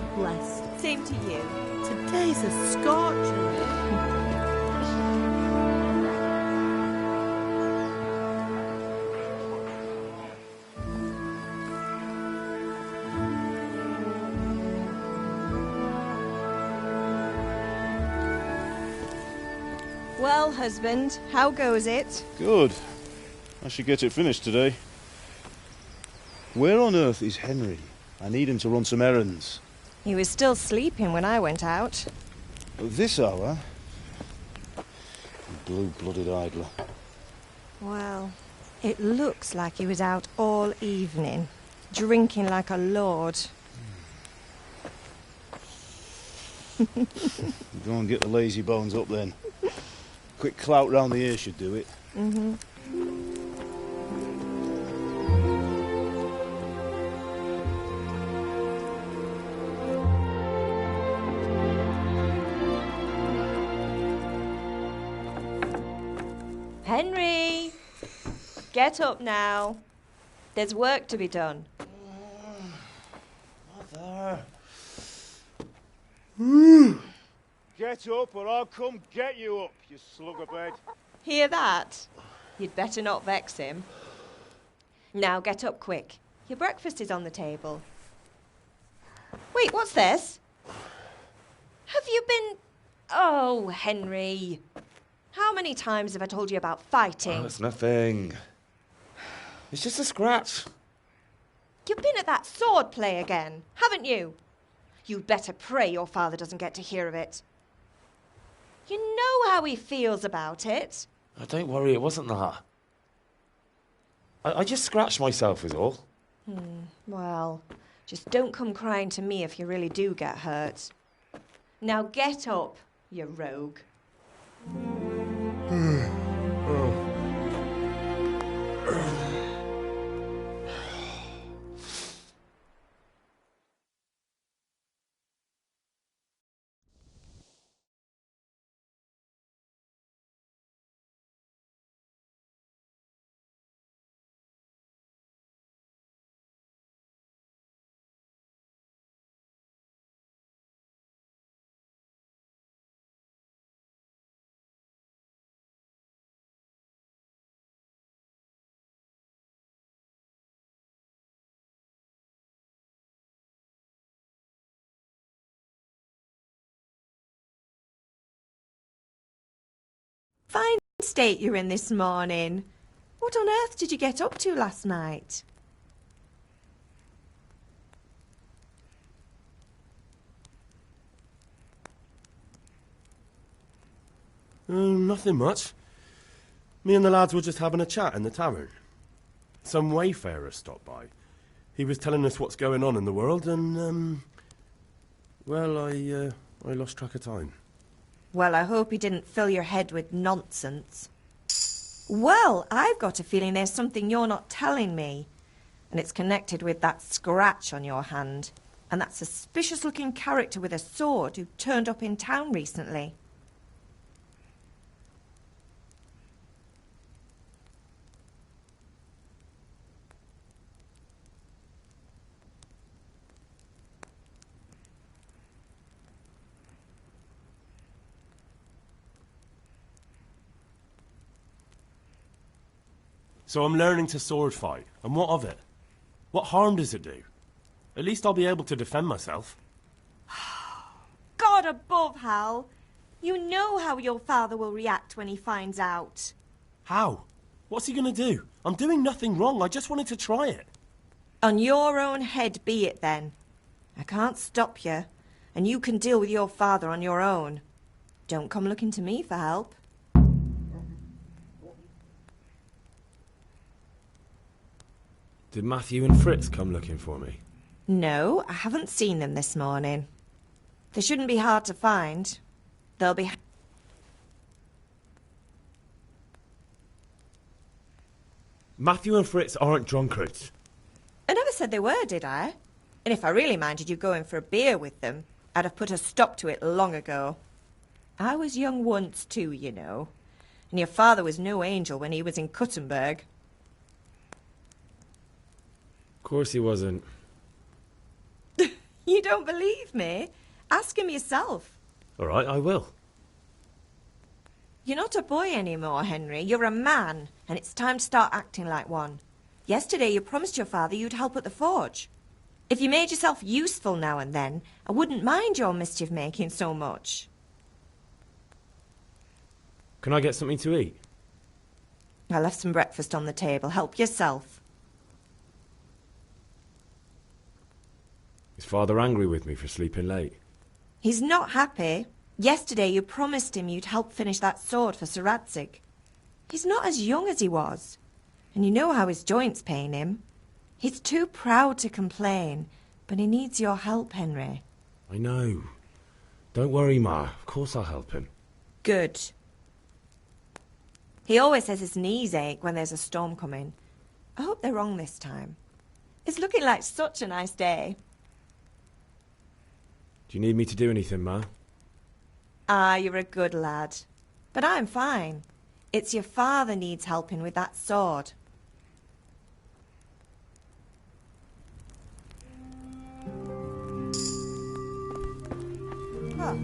God bless. Same to you. Today's a scorcher. Well, husband, how goes it? Good. I should get it finished today. Where on earth is Henry? I need him to run some errands. He was still sleeping when I went out. At this hour? Blue-blooded idler. Well, it looks like he was out all evening, drinking like a lord. Go and get the lazy bones up then. Quick clout round the ear should do it. Mm-hmm. Henry! Get up now. There's work to be done. Mother. Get up or I'll come get you up, you slugabed. Hear that? You'd better not vex him. Now get up quick. Your breakfast is on the table. Wait, what's this? Have you been... Oh, Henry. How many times have I told you about fighting? Oh, it's nothing. It's just a scratch. You've been at that sword play again, haven't you? You'd better pray your father doesn't get to hear of it. You know how he feels about it. Oh, don't worry, it wasn't that. I just scratched myself is all. Well, just don't come crying to me if you really do get hurt. Now get up, you rogue. Fine state you're in this morning. What on earth did you get up to last night? Nothing much. Me and the lads were just having a chat in the tavern. Some wayfarer stopped by. He was telling us what's going on in the world and, well, I lost track of time. Well, I hope he didn't fill your head with nonsense. Well, I've got a feeling there's something you're not telling me. And it's connected with that scratch on your hand. And that suspicious-looking character with a sword who turned up in town recently. So I'm learning to sword fight, and what of it? What harm does it do? At least I'll be able to defend myself. God above, Hal. You know how your father will react when he finds out. How? What's he going to do? I'm doing nothing wrong, I just wanted to try it. On your own head be it then. I can't stop you, and you can deal with your father on your own. Don't come looking to me for help. Did Matthew and Fritz come looking for me? No, I haven't seen them this morning. They shouldn't be hard to find. They'll be... Matthew and Fritz aren't drunkards. I never said they were, did I? And if I really minded you going for a beer with them, I'd have put a stop to it long ago. I was young once too, you know. And your father was no angel when he was in Cuttenberg. Of course he wasn't. You don't believe me? Ask him yourself. All right, I will. You're not a boy anymore, Henry. You're a man, and it's time to start acting like one. Yesterday you promised your father you'd help at the forge. If you made yourself useful now and then, I wouldn't mind your mischief-making so much. Can I get something to eat? I left some breakfast on the table. Help yourself. Is Father angry with me for sleeping late? He's not happy. Yesterday you promised him you'd help finish that sword for Sir Radzig. He's not as young as he was, and you know how his joints pain him. He's too proud to complain, but he needs your help, Henry. I know. Don't worry, Ma. Of course I'll help him. Good. He always says his knees ache when there's a storm coming. I hope they're wrong this time. It's looking like such a nice day. Do you need me to do anything, Ma? Ah, you're a good lad. But I'm fine. It's your father needs helping with that sword. Huh.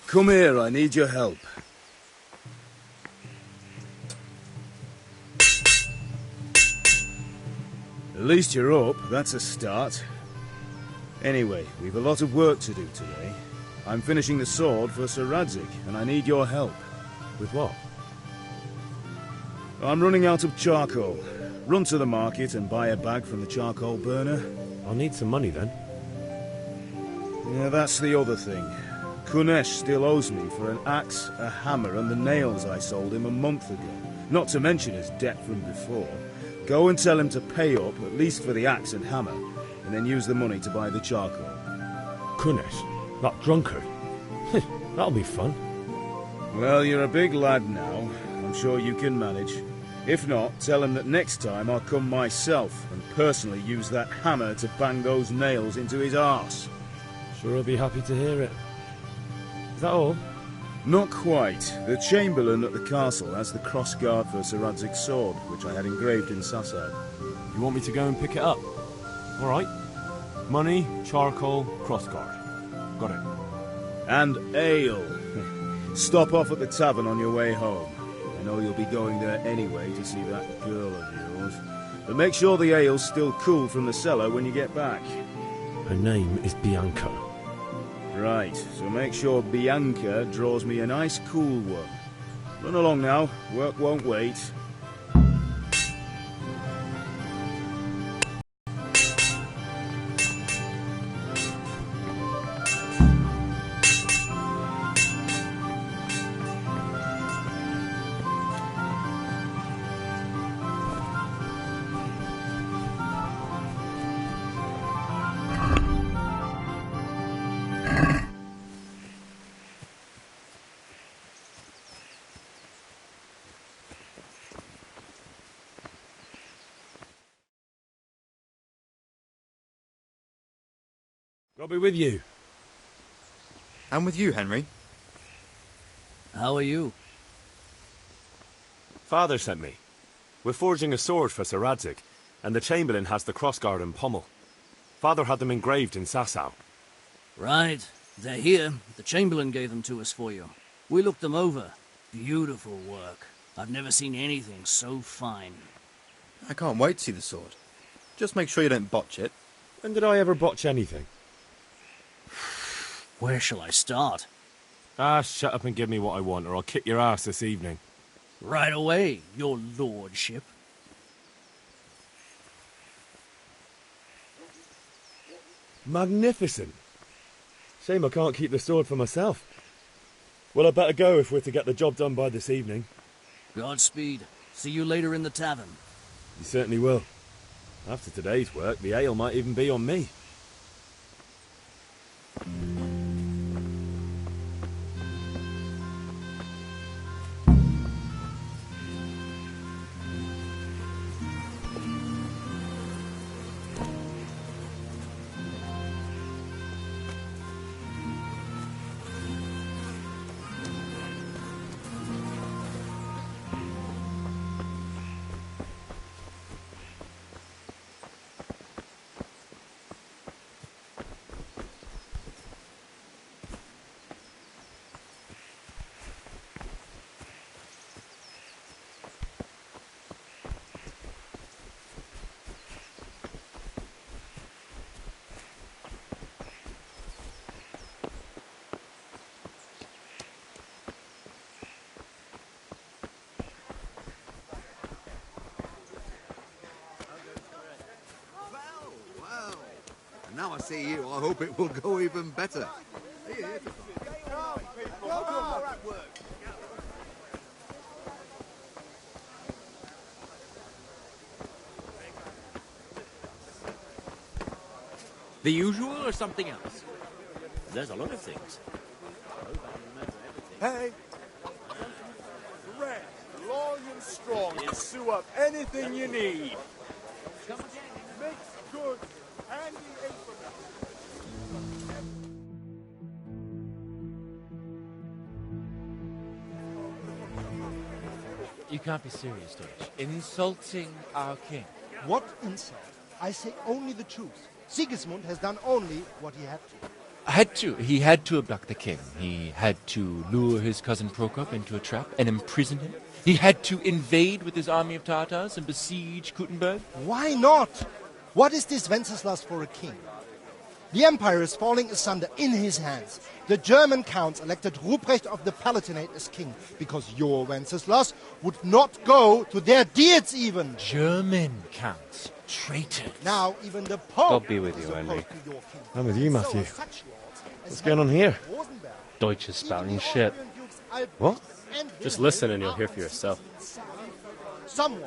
Come here, I need your help. At least you're up, that's a start. Anyway, we've a lot of work to do today. I'm finishing the sword for Sir Radzig, and I need your help. With what? I'm running out of charcoal. Run to the market and buy a bag from the charcoal burner. I'll need some money then. Yeah, that's the other thing. Kunesh still owes me for an axe, a hammer, and the nails I sold him a month ago. Not to mention his debt from before. Go and tell him to pay up, at least for the axe and hammer, and then use the money to buy the charcoal. Kunesh? That drunkard? That'll be fun. Well, you're a big lad now. I'm sure you can manage. If not, tell him that next time I'll come myself and personally use that hammer to bang those nails into his arse. Sure he'll be happy to hear it. Is that all? Not quite. The Chamberlain at the castle has the crossguard for Sir Radzig's sword, which I had engraved in Sasau. You want me to go and pick it up? All right. Money, charcoal, crossguard. Got it. And ale. Stop off at the tavern on your way home. I know you'll be going there anyway to see that girl of yours. But make sure the ale's still cool from the cellar when you get back. Her name is Bianca. Right, so make sure Bianca draws me a nice cool one. Run along now, work won't wait. I'll be with you. And with you, Henry. How are you? Father sent me. We're forging a sword for Sir Radzig, and the Chamberlain has the crossguard and pommel. Father had them engraved in Sasau. Right. They're here. The Chamberlain gave them to us for you. We looked them over. Beautiful work. I've never seen anything so fine. I can't wait to see the sword. Just make sure you don't botch it. When did I ever botch anything? Where shall I start? Ah, shut up and give me what I want, or I'll kick your ass this evening. Right away, your lordship. Magnificent. Shame I can't keep the sword for myself. Well, I better go if we're to get the job done by this evening. Godspeed. See you later in the tavern. You certainly will. After today's work, the ale might even be on me. Now I see you, I hope it will go even better. The usual or something else? There's a lot of things. Hey! Red, long and strong, to sew up anything you need. Mixed goods, handy apron. You can't be serious, Deutsch. Insulting our king. What insult? I say only the truth. Sigismund has done only what he had to. He had to abduct the king. He had to lure his cousin Prokop into a trap and imprison him. He had to invade with his army of Tatars and besiege Kuttenberg. Why not? What is this Wenceslas for a king? The empire is falling asunder in his hands. The German counts elected Ruprecht of the Palatinate as king because your Wenceslas would not go to their deeds even. German counts. Traitors. Now even the Pope. God be with you, Henry. I'm with you, Matthew. What's going on here? Deutsch is spouting shit. What? Just listen and you'll hear for yourself. Someone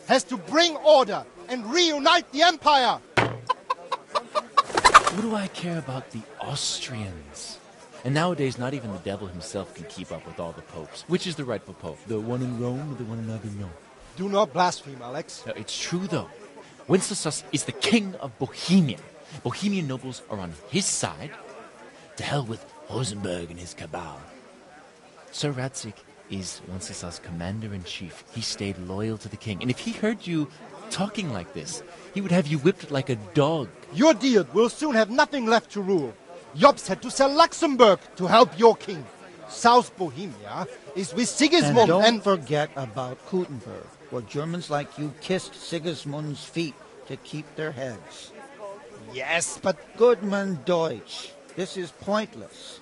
has to bring order and reunite the empire. What do I care about the Austrians? And nowadays, not even the devil himself can keep up with all the popes. Which is the rightful pope? The one in Rome or the one in Avignon? Do not blaspheme, Alex. No, it's true, though. Wenceslas is the king of Bohemia. Bohemian nobles are on his side. To hell with Rosenberg and his cabal. Sir Radzig is Wenceslas' commander-in-chief. He stayed loyal to the king. And if he heard you talking like this, he would have you whipped like a dog. Your deal will soon have nothing left to rule. Jobst had to sell Luxembourg to help your king. South Bohemia is with Sigismund and don't forget about Kuttenberg, where Germans like you kissed Sigismund's feet to keep their heads. Yes, but... Goodman Deutsch, this is pointless.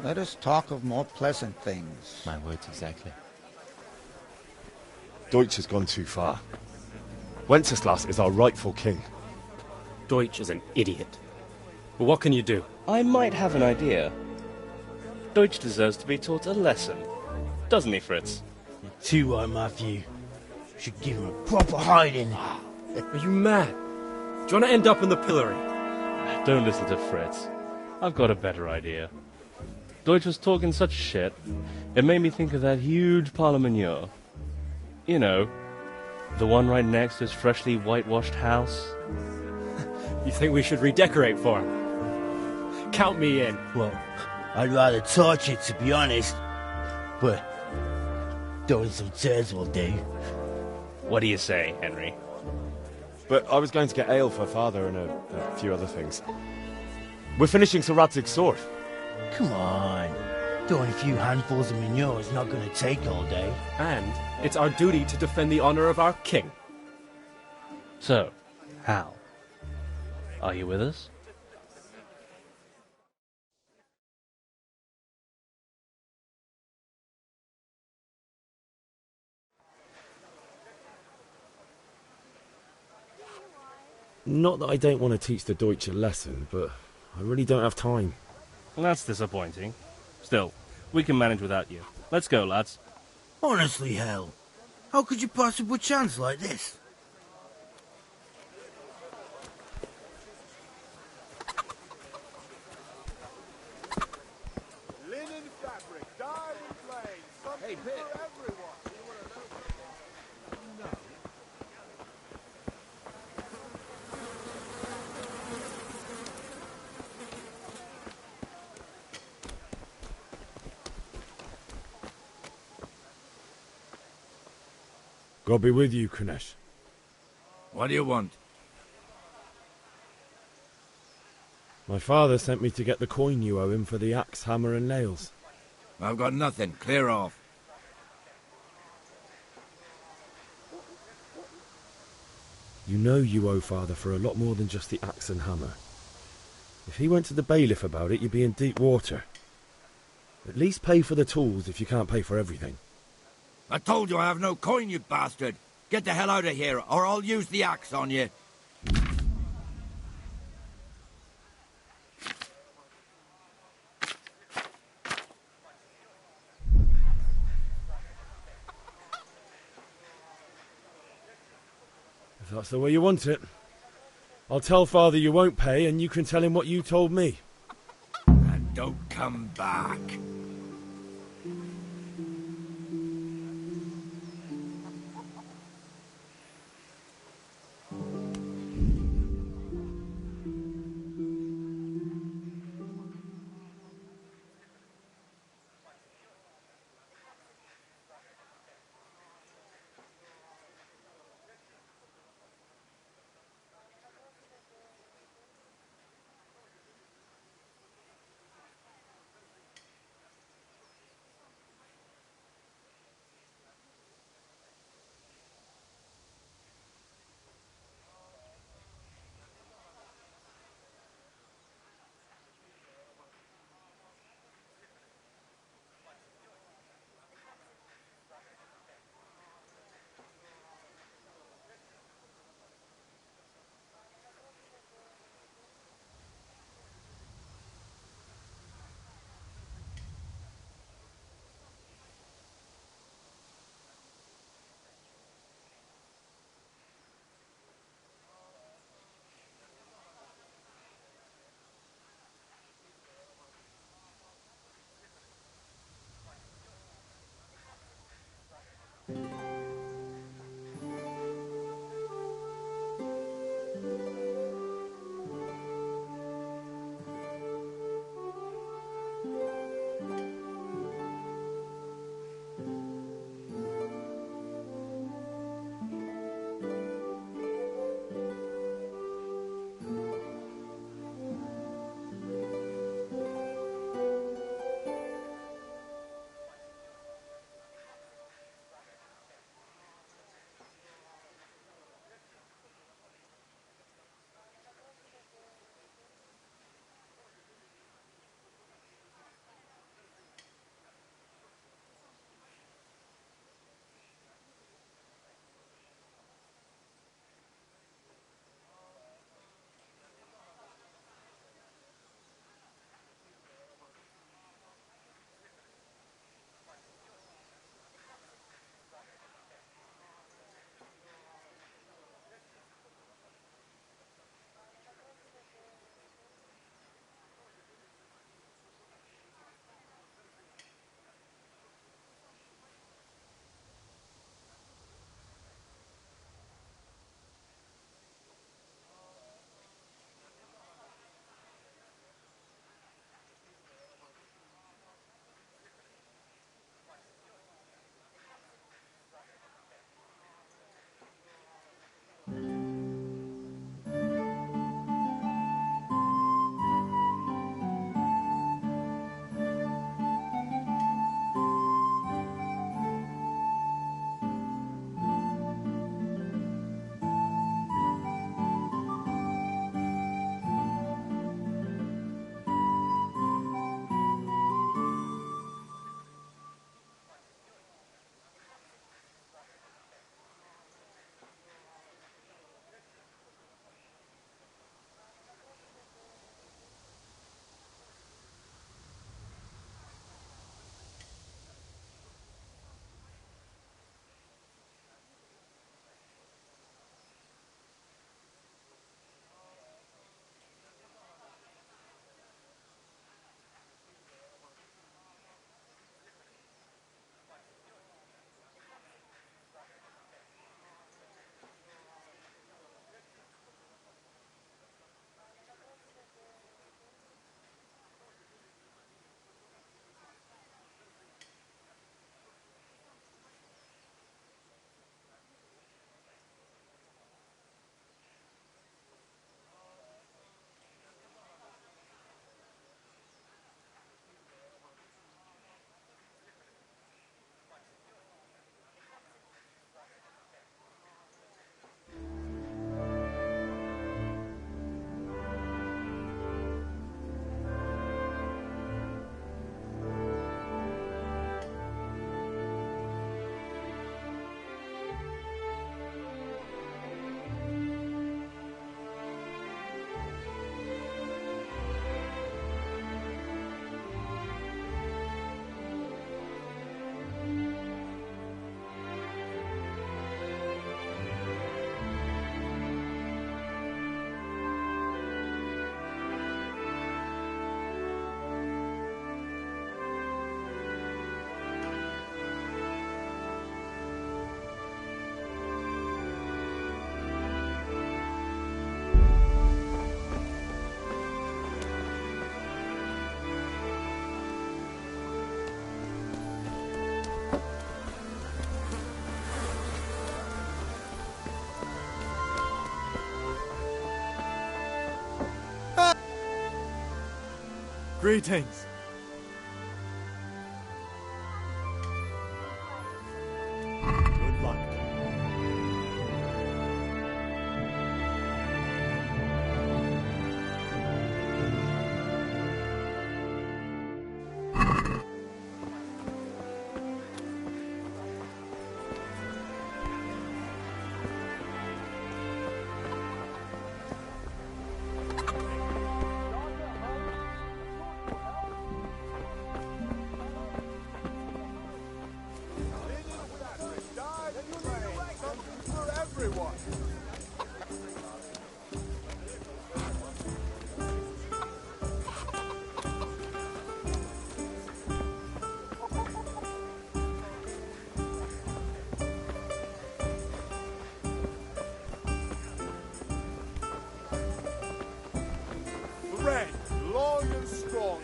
Let us talk of more pleasant things. My words exactly. Deutsch has gone too far. Wenceslas is our rightful king. Deutsch is an idiot. But what can you do? I might have an idea. Deutsch deserves to be taught a lesson. Doesn't he, Fritz? You're too right, Matthew. Should give him a proper hiding. Are you mad? Do you want to end up in the pillory? Don't listen to Fritz. I've got a better idea. Deutsch was talking such shit, it made me think of that huge parlement. You know, the one right next to his freshly whitewashed house. You think we should redecorate for him? Count me in. Well, I'd rather torch it, to be honest. But Doing some chairs will do. What do you say, Henry? But I was going to get ale for Father and a few other things. We're finishing Sir Radzig's sword. Come on. Doing a few handfuls of manure is not going to take all day. And it's our duty to defend the honor of our king. So, Hal, are you with us? Not that I don't want to teach the Deutsch a lesson, but I really don't have time. That's disappointing. Still, we can manage without you. Let's go, lads. Honestly, Hal, how could you possibly chance like this? Linen fabric, dyed in plain, something for everyone. You want to know? No. God be with you, Kunesh. What do you want? My father sent me to get the coin you owe him for the axe, hammer and nails. I've got nothing. Clear off. You know you owe father for a lot more than just the axe and hammer. If he went to the bailiff about it, you'd be in deep water. At least pay for the tools if you can't pay for everything. I told you I have no coin, you bastard. Get the hell out of here, or I'll use the axe on you. If that's the way you want it. I'll tell father you won't pay, and you can tell him what you told me. And don't come back. Greetings. Good luck. Thread, long and strong.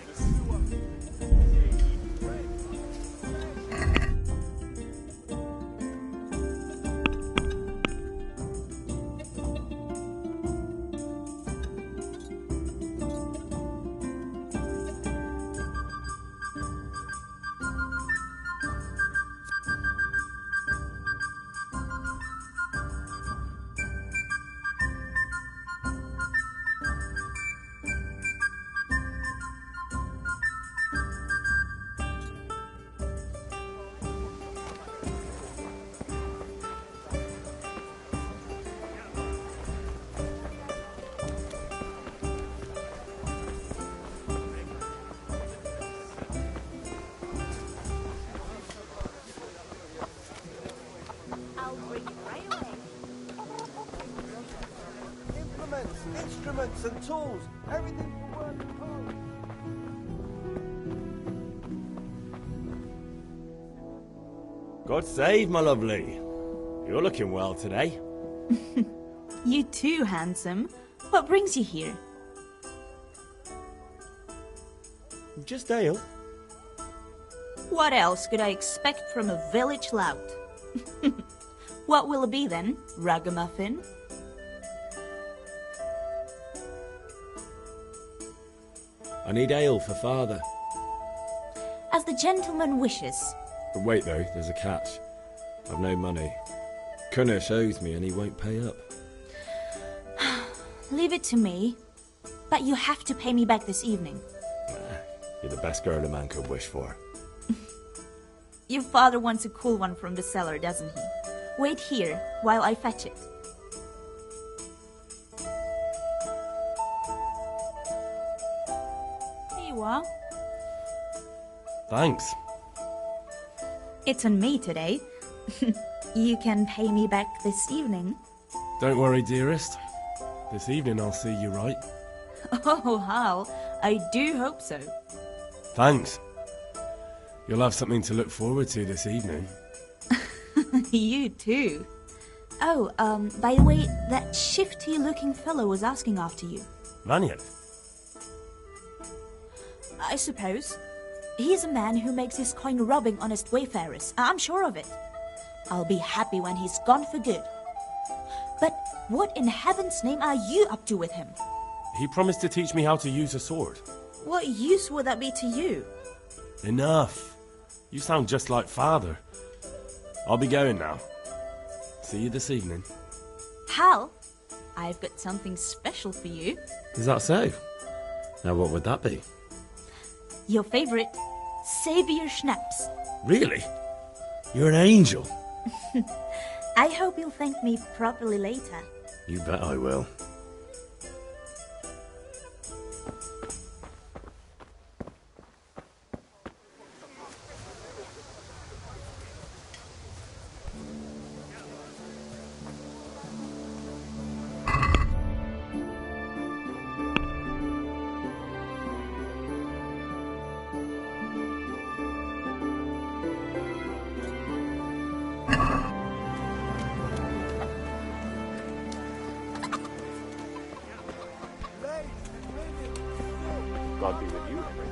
Implements, instruments and tools. Everything for work and home. God save, my lovely. You're looking well today. You too, handsome. What brings you here? Just ale. What else could I expect from a village lout? What will it be then, ragamuffin? I need ale for father. As the gentleman wishes. But wait though, there's a catch. I've no money. Kunesh owes me and he won't pay up. Leave it to me. But you have to pay me back this evening. You're the best girl a man could wish for. Your father wants a cool one from the cellar, doesn't he? Wait here while I fetch it. Here you are. Thanks. It's on me today. You can pay me back this evening. Don't worry, dearest. This evening I'll see you right. Oh, Hal, I do hope so. Thanks. You'll have something to look forward to this evening. You too. Oh, by the way, that shifty-looking fellow was asking after you. Vanya? I suppose. He's a man who makes his coin robbing honest wayfarers. I'm sure of it. I'll be happy when he's gone for good. But what in heaven's name are you up to with him? He promised to teach me how to use a sword. What use would that be to you? Enough. You sound just like father. I'll be going now. See you this evening. Hal, I've got something special for you. Is that so? Now what would that be? Your favorite, Savior Schnapps. Really? You're an angel. I hope you'll thank me properly later. You bet I will. God be with you, Henry.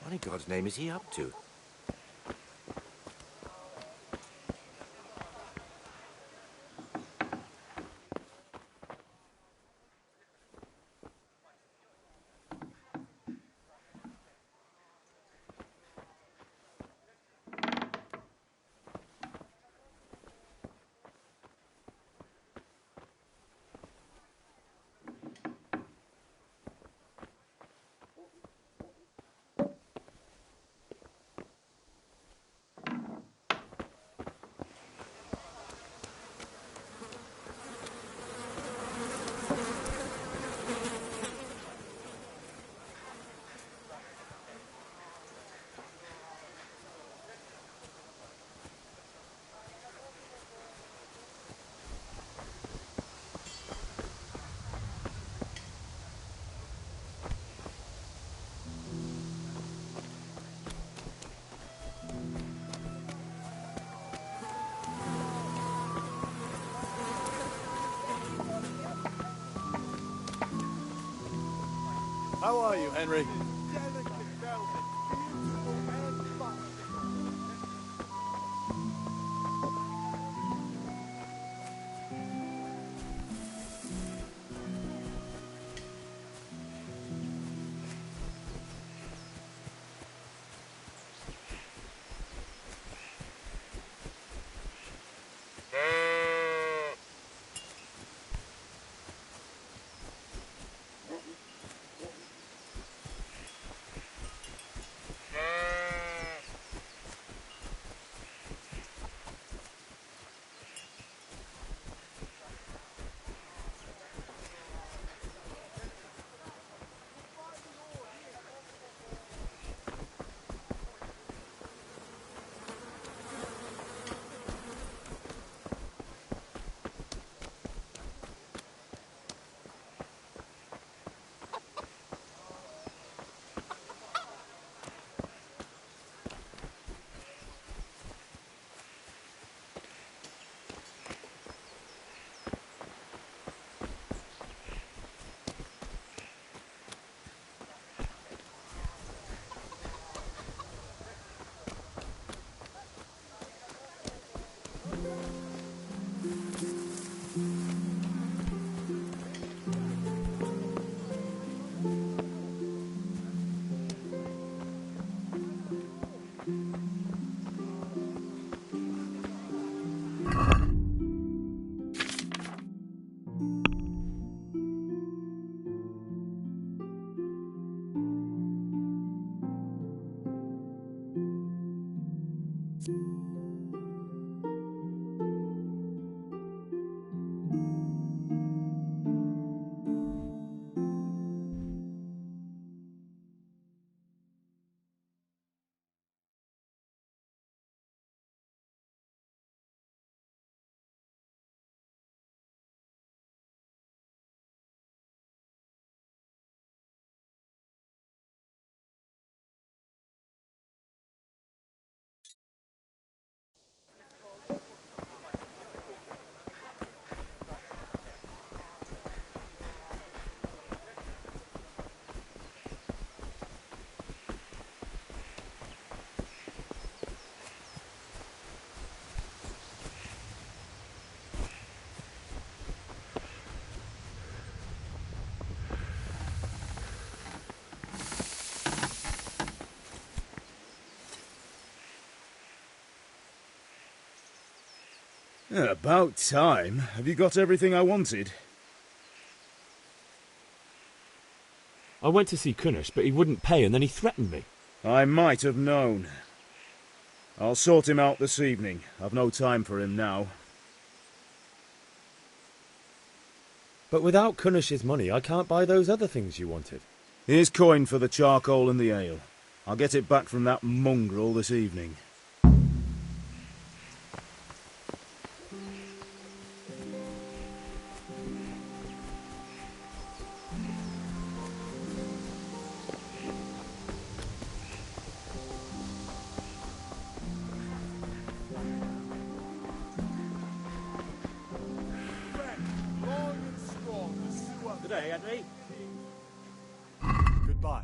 What in God's name is he up to? How are you, Henry? About time. Have you got everything I wanted? I went to see Kunnish, but he wouldn't pay, and then he threatened me. I might have known. I'll sort him out this evening. I've no time for him now. But without Kunnish's money, I can't buy those other things you wanted. Here's coin for the charcoal and the ale. I'll get it back from that mongrel this evening. Goodbye.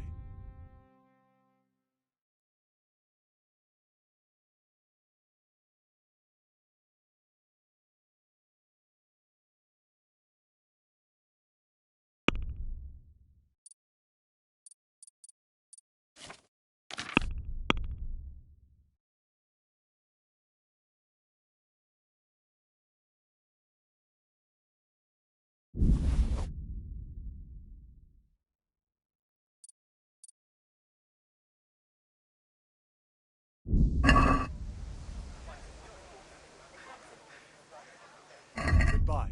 Goodbye.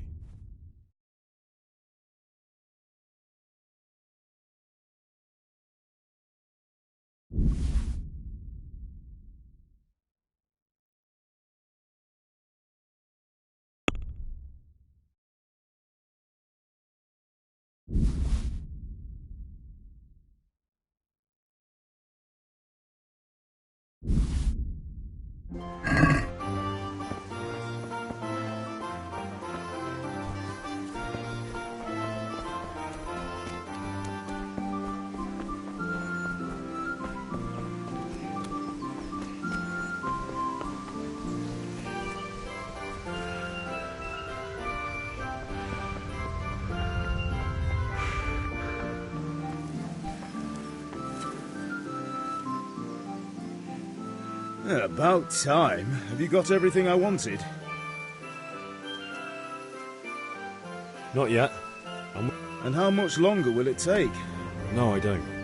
About time. Have you got everything I wanted? Not yet. And how much longer will it take? No, I don't.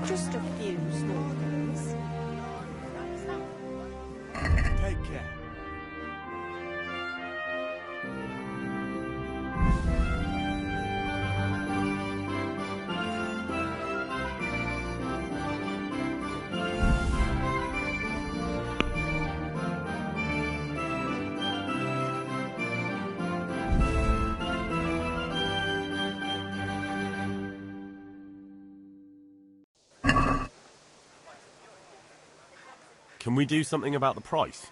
Just a few small things. Take care. Can we do something about the price?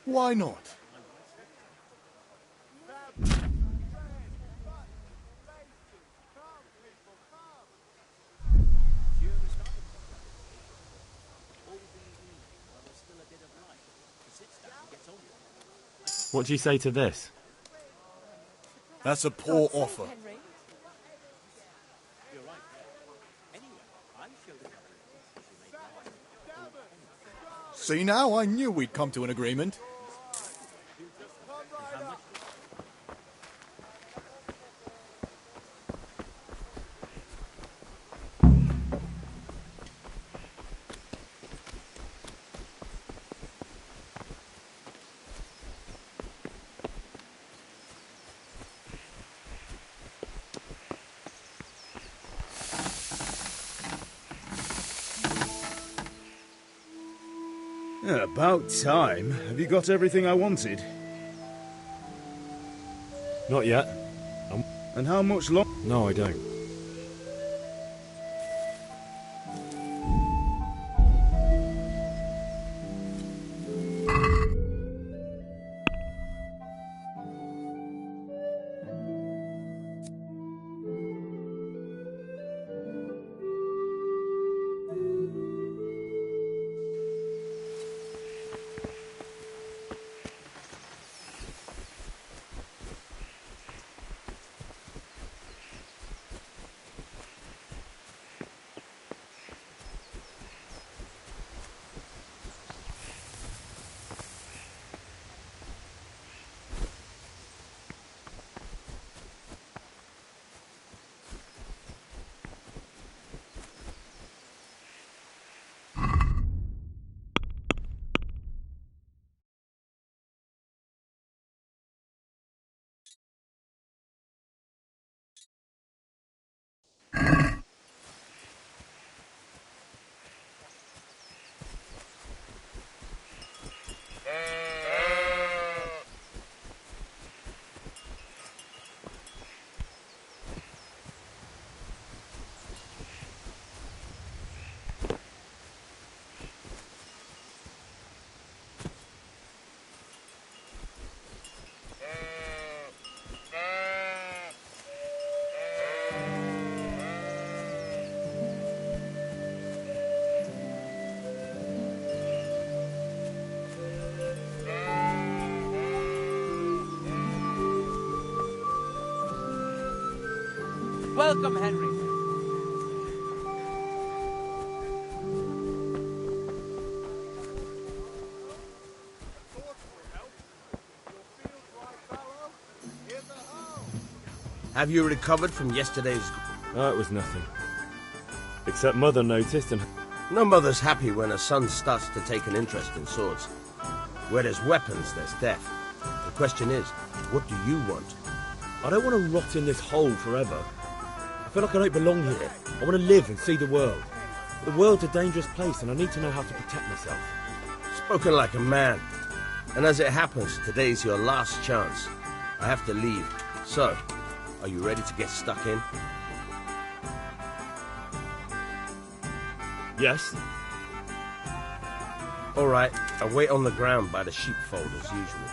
Why not? What do you say to this? That's a poor offer. See now, I knew we'd come to an agreement. About time. Have you got everything I wanted? Not yet. And how much longer? No, I don't. Welcome, Henry. Have you recovered from yesterday's... Oh, it was nothing. Except Mother noticed and... No mother's happy when her son starts to take an interest in swords. Where there's weapons, there's death. The question is, what do you want? I don't want to rot in this hole forever. I feel like I don't belong here. I want to live and see the world. The world's a dangerous place and I need to know how to protect myself. Spoken like a man. And as it happens, today's your last chance. I have to leave. So, are you ready to get stuck in? Yes. All right, I'll wait on the ground by the sheepfold as usual.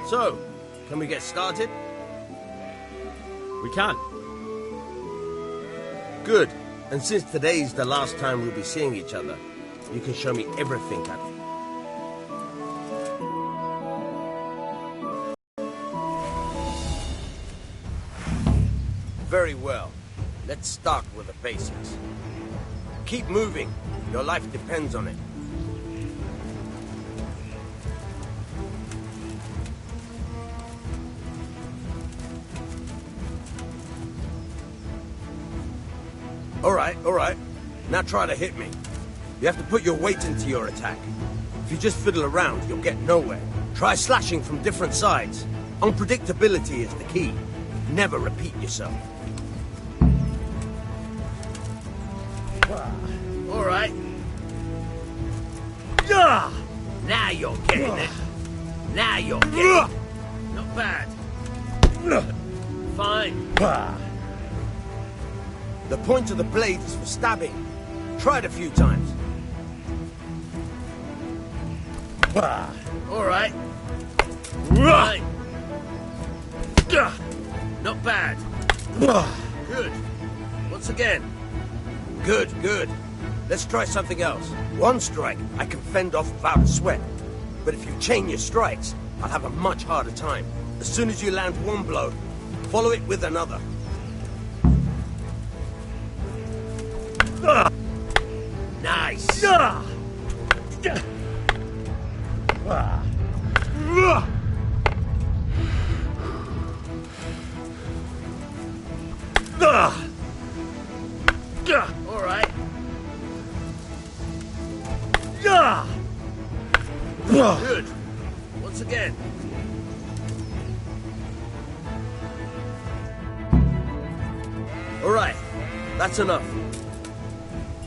So, can we get started? We can. Good. And since today's the last time we'll be seeing each other, you can show me everything I think. Very well. Let's start with the basics. Keep moving. Your life depends on it. All right. Now try to hit me. You have to put your weight into your attack. If you just fiddle around, you'll get nowhere. Try slashing from different sides. Unpredictability is the key. Never repeat yourself. All right. Now you're getting it. Now you're getting it. Not bad. Fine. The point of the blade is for stabbing. Try it a few times. All right. Fine. Not bad. Good. Once again. Good. Let's try something else. One strike, I can fend off without a sweat. But if you chain your strikes, I'll have a much harder time. As soon as you land one blow, follow it with another. Nice. All right. Good. Once again. All right. That's enough.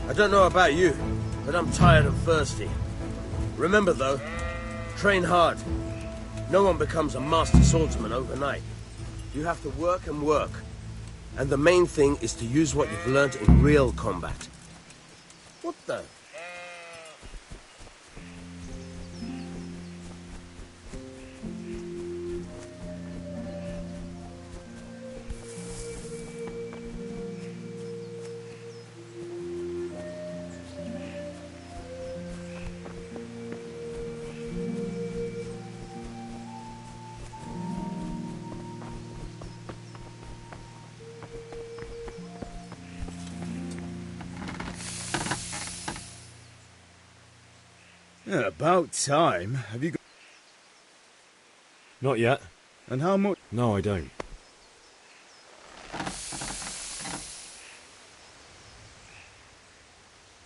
I don't know about you, but I'm tired and thirsty. Remember, though, train hard. No one becomes a master swordsman overnight. You have to work and work. And the main thing is to use what you've learned in real combat. What the? Yeah, about time. Have you got... Not yet. And how much... No, I don't.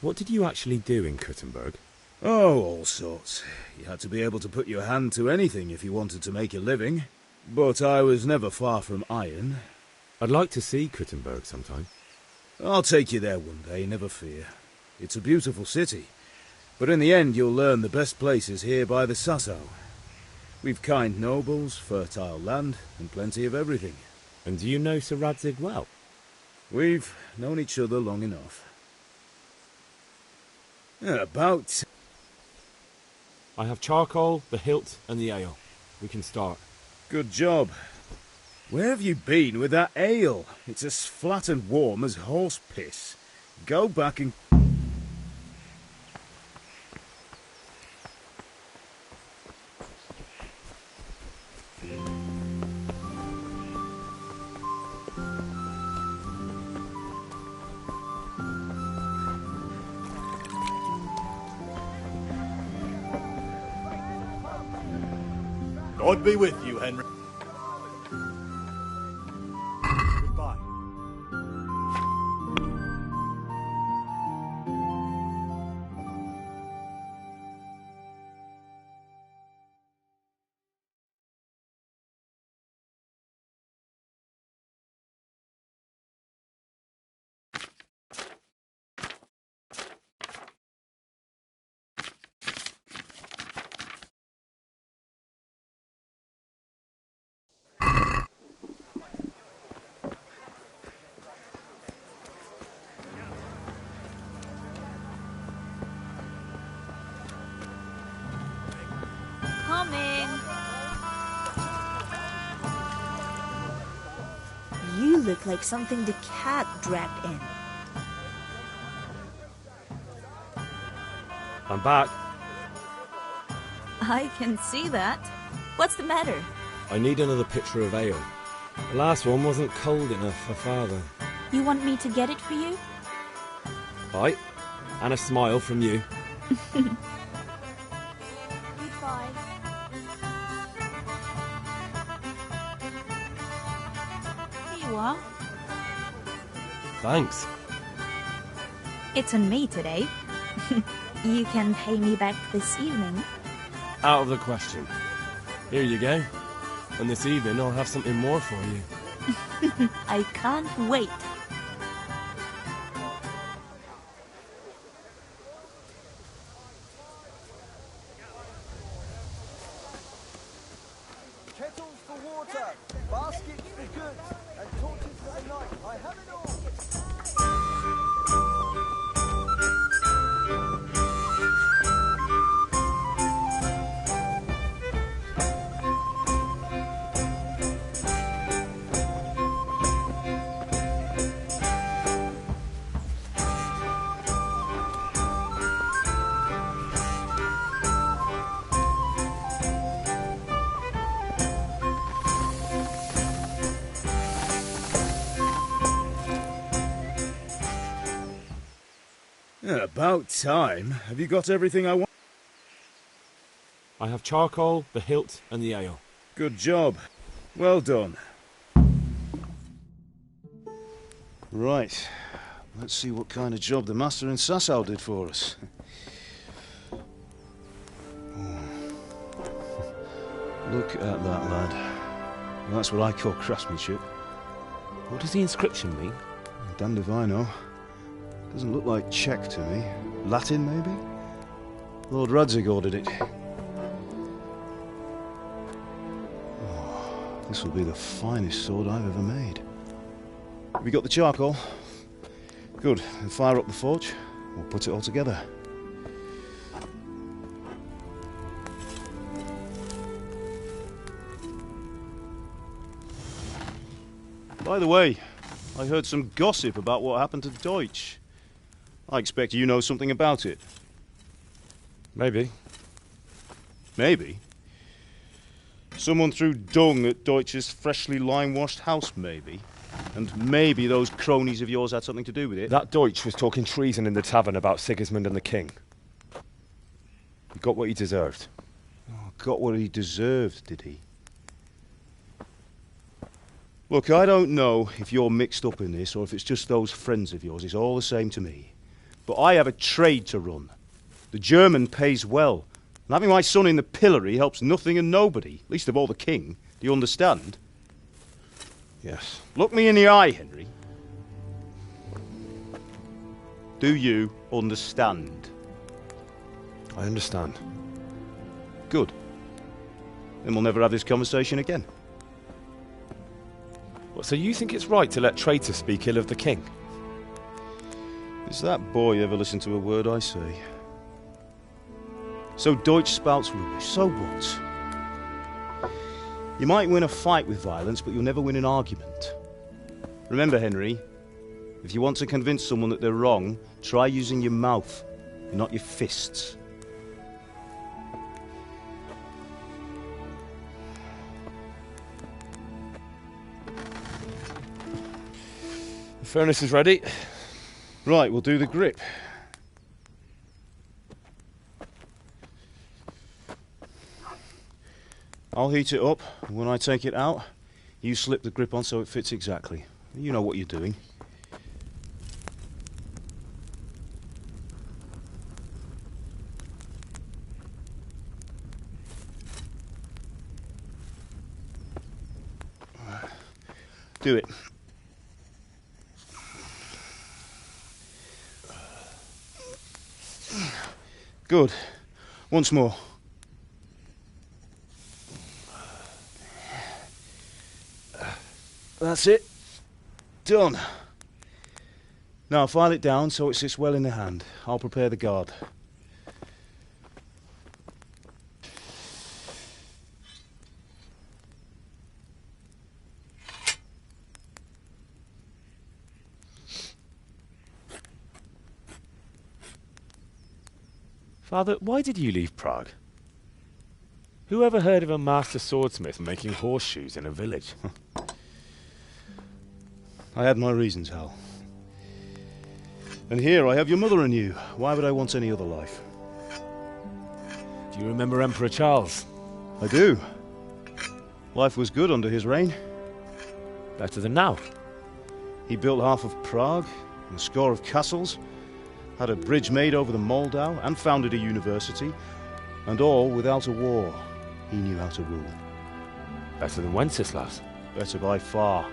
What did you actually do in Kuttenberg? Oh, all sorts. You had to be able to put your hand to anything if you wanted to make a living. But I was never far from iron. I'd like to see Kuttenberg sometime. I'll take you there one day, never fear. It's a beautiful city. But in the end, you'll learn the best places here by the Sasso. We've kind nobles, fertile land, and plenty of everything. And do you know Sir Radzig well? We've known each other long enough. About... I have charcoal, the hilt, and the ale. We can start. Good job. Where have you been with that ale? It's as flat and warm as horse piss. Go back and... God be with you, Henry. Goodbye. Coming. You look like something the cat dragged in. I'm back. I can see that. What's the matter? I need another pitcher of ale. The last one wasn't cold enough for Father. You want me to get it for you? Right. And a smile from you. Goodbye. Here you are. Thanks. It's on me today. You can pay me back this evening. Out of the question. Here you go. And this evening I'll have something more for you. I can't wait. Kettles for water, baskets for goods, and torches for the night. I have it all. Yeah, about time. Have you got everything I want? I have charcoal, the hilt, and the ale. Good job. Well done. Right. Let's see what kind of job the master in Sasau did for us. Look at that, lad. That's what I call craftsmanship. What does the inscription mean? Damned if I know. Doesn't look like Czech to me. Latin, maybe? Lord Radzig ordered it. Oh, this will be the finest sword I've ever made. Have you got the charcoal? Good. Then fire up the forge. We'll put it all together. By the way, I heard some gossip about what happened to Deutsch. I expect you know something about it. Maybe. Maybe? Someone threw dung at Deutsch's freshly lime-washed house, maybe? And maybe those cronies of yours had something to do with it? That Deutsch was talking treason in the tavern about Sigismund and the king. He got what he deserved. Oh, got what he deserved, did he? Look, I don't know if you're mixed up in this or if it's just those friends of yours. It's all the same to me. But I have a trade to run. The German pays well. And having my son in the pillory helps nothing and nobody, least of all the king. Do you understand? Yes. Look me in the eye, Henry. Do you understand? I understand. Good. Then we'll never have this conversation again. What, so you think it's right to let traitors speak ill of the king? Does that boy ever listen to a word I say? So Deutsch spouts rubbish. So what? You might win a fight with violence, but you'll never win an argument. Remember, Henry, if you want to convince someone that they're wrong, try using your mouth, not your fists. The furnace is ready. Right, we'll do the grip. I'll heat it up, and when I take it out, you slip the grip on so it fits exactly. You know what you're doing. Do it. Good. Once more. That's it. Done. Now file it down so it sits well in the hand. I'll prepare the guard. Father, why did you leave Prague? Who ever heard of a master swordsmith making horseshoes in a village? I had my reasons, Hal. And here I have your mother and you. Why would I want any other life? Do you remember Emperor Charles? I do. Life was good under his reign. Better than now. He built half of Prague and a score of castles. had a bridge made over the Moldau, and founded a university, and all without a war. He knew how to rule. Better than Wenceslas. Better by far.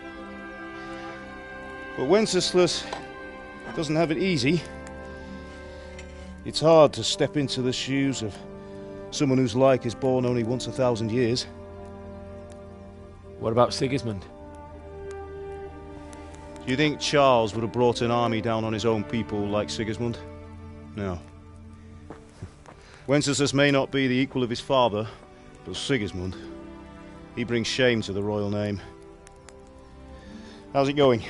But Wenceslas doesn't have it easy. It's hard to step into the shoes of someone whose like is born only once 1,000 years. What about Sigismund? Do you think Charles would have brought an army down on his own people like Sigismund? No. Wenceslas may not be the equal of his father, but Sigismund, he brings shame to the royal name. How's it going?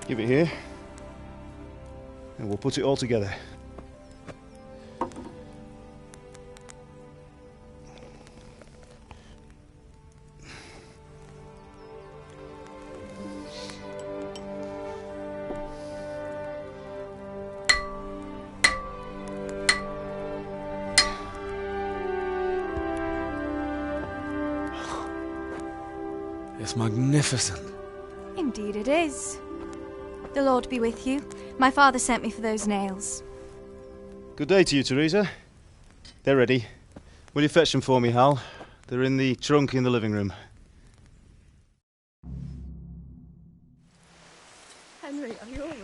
Give it here, and we'll put it all together. It's magnificent. Indeed it is. The Lord be with you. My father sent me for those nails. Good day to you, Teresa. They're ready. Will you fetch them for me, Hal? They're in the trunk in the living room. Henry, are you all right?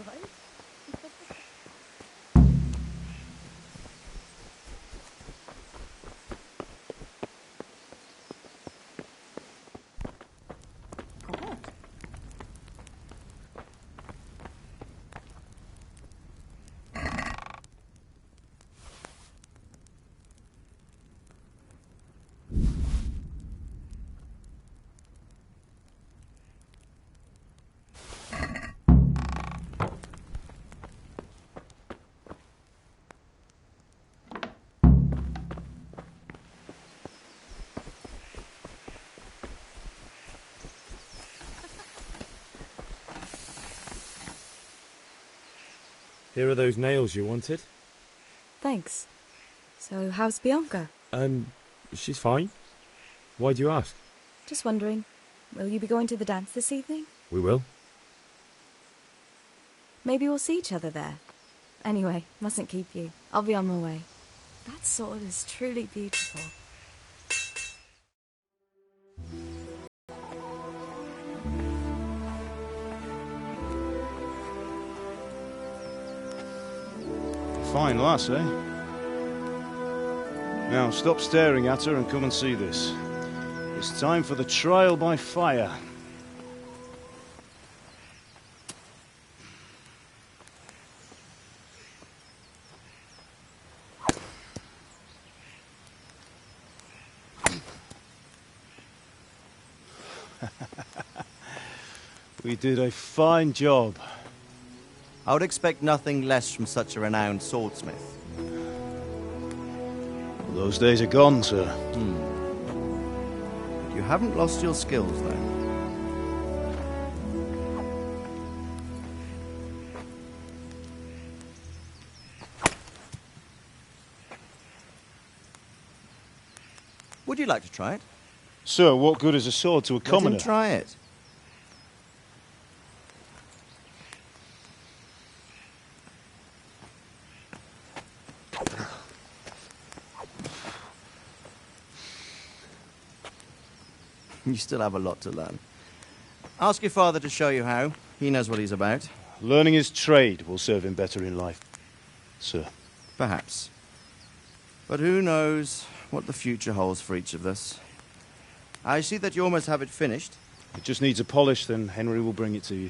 Here are those nails you wanted. Thanks. So, how's Bianca? She's fine. Why do you ask? Just wondering, will you be going to the dance this evening? We will. Maybe we'll see each other there. Anyway, mustn't keep you. I'll be on my way. That sword is truly beautiful. Fine lass, eh? Now, stop staring at her and come and see this. It's time for the trial by fire. We did a fine job. I would expect nothing less from such a renowned swordsmith. Well, those days are gone, sir. But you haven't lost your skills, though. Would you like to try it? Sir, what good is a sword to a commoner? Let him try it. You still have a lot to learn. Ask your father to show you how. He knows what he's about. Learning his trade will serve him better in life, sir. Perhaps. But who knows what the future holds for each of us. I see that you almost have it finished. It just needs a polish, then Henry will bring it to you.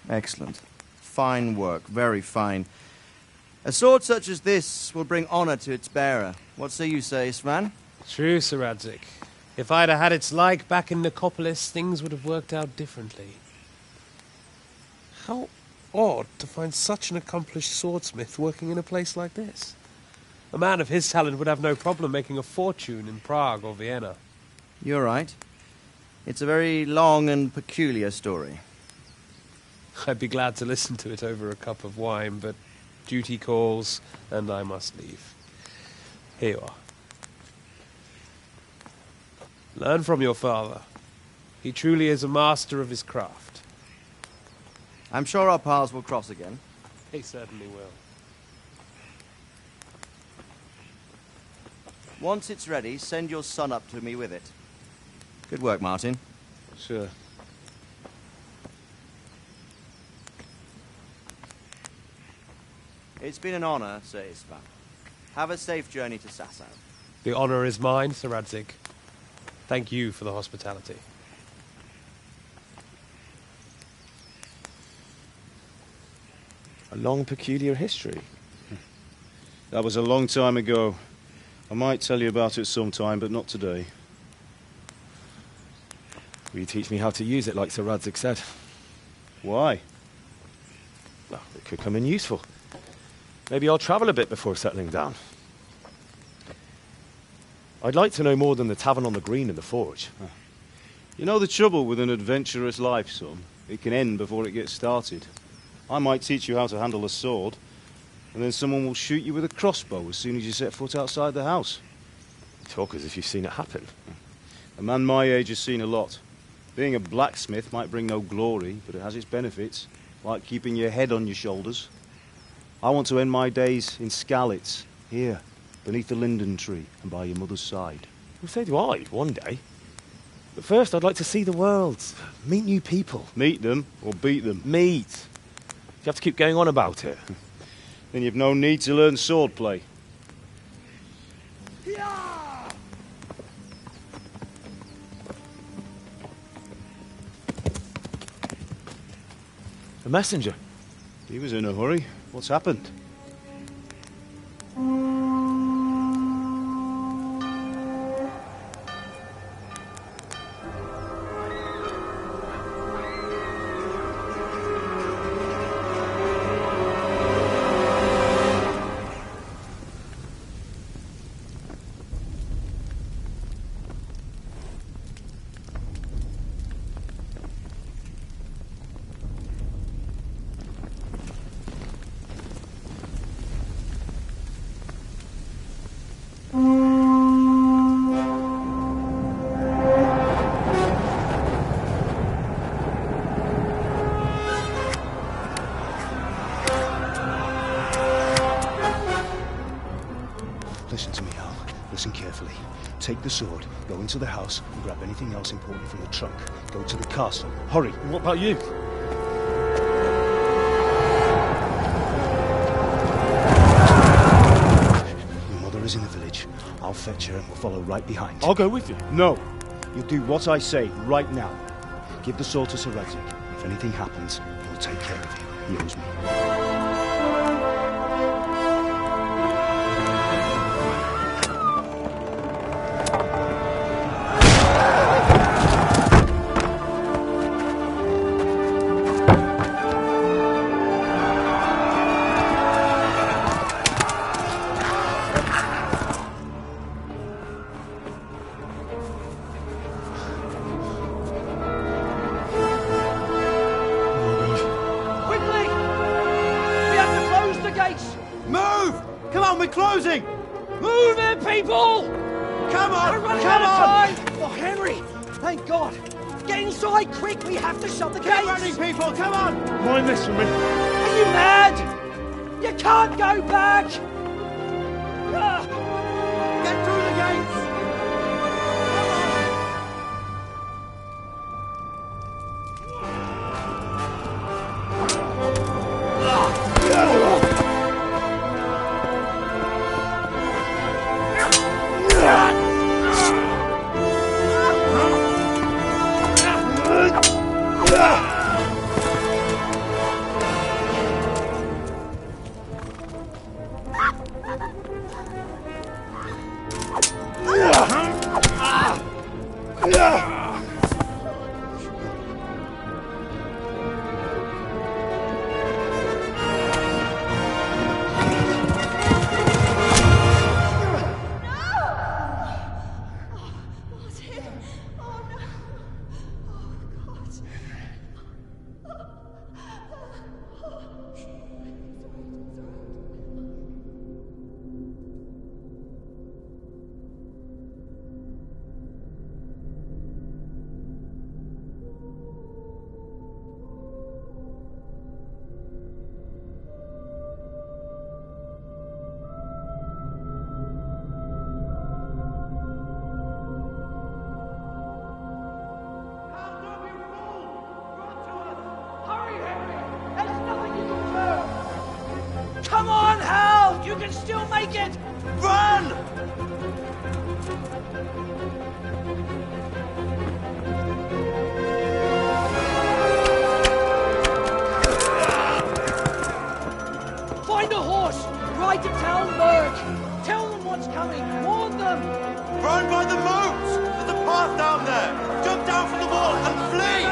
Excellent. Fine work, very fine. A sword such as this will bring honor to its bearer. What say you, Svan? True, Sir Radzik. If I'd have had its like back in Nicopolis, things would have worked out differently. How odd to find such an accomplished swordsmith working in a place like this. A man of his talent would have no problem making a fortune in Prague or Vienna. You're right. It's a very long and peculiar story. I'd be glad to listen to it over a cup of wine, but duty calls, and I must leave. Here you are. Learn from your father. He truly is a master of his craft. I'm sure our paths will cross again. He certainly will. Once it's ready, send your son up to me with it. Good work, Martin. Sure. It's been an honor, Sir Istvan. Have a safe journey to Sasau. The honor is mine, Sir Radzig. Thank you for the hospitality. A long, peculiar history. That was a long time ago. I might tell you about it sometime, but not today. Will you teach me how to use it like Sir Radzig said? Why? Well, it could come in useful. Maybe I'll travel a bit before settling down. I'd like to know more than the tavern on the green and the forge. You know the trouble with an adventurous life, son? It can end before it gets started. I might teach you how to handle a sword, and then someone will shoot you with a crossbow as soon as you set foot outside the house. You talk as if you've seen it happen. A man my age has seen a lot. Being a blacksmith might bring no glory, but it has its benefits, like keeping your head on your shoulders. I want to end my days in Skalitz, here, beneath the linden tree and by your mother's side. Well, so do I, one day. But first I'd like to see the world, meet new people. Meet them or beat them? Meet. You have to keep going on about it. Then you've no need to learn swordplay. A messenger. He was in a hurry. What's happened? Listen to me, Al. Listen carefully. Take the sword, go into the house, and grab anything else important from the trunk. Go to the castle. Hurry. What about you? Your mother is in the village. I'll fetch her and we'll follow right behind. I'll go with you. No. You'll do what I say right now. Give the sword to Sir Radzig. If anything happens, he'll take care of you. He owes me. Move it, people! Come on! We're running Come out of on! time! Oh, Henry! Thank God! Get inside, quick! We have to shut the gates! Get running, people! Come on! Mind this from me. Are you mad? You can't go back! Get through the gates! Run! Find a horse! Ride to town, Lurk! Tell them what's coming! Warn them! Run by the moat! There's a path down there! Jump down from the wall and flee!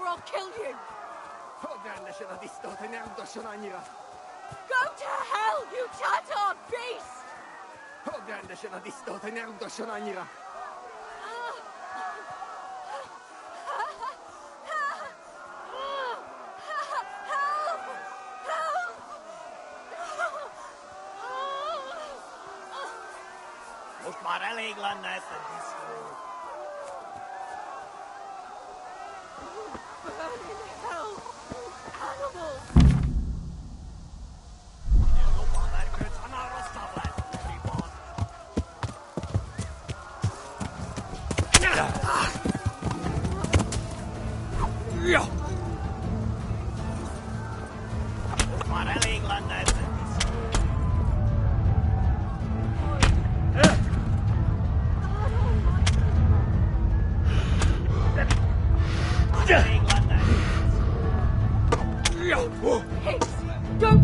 or I'll kill you! Go to hell, you Tatar beast! Most már elég lenne ezt a diszkót. Burn in hell, animal! Most már elég lenne ezt a diszkót. Hicks, don't...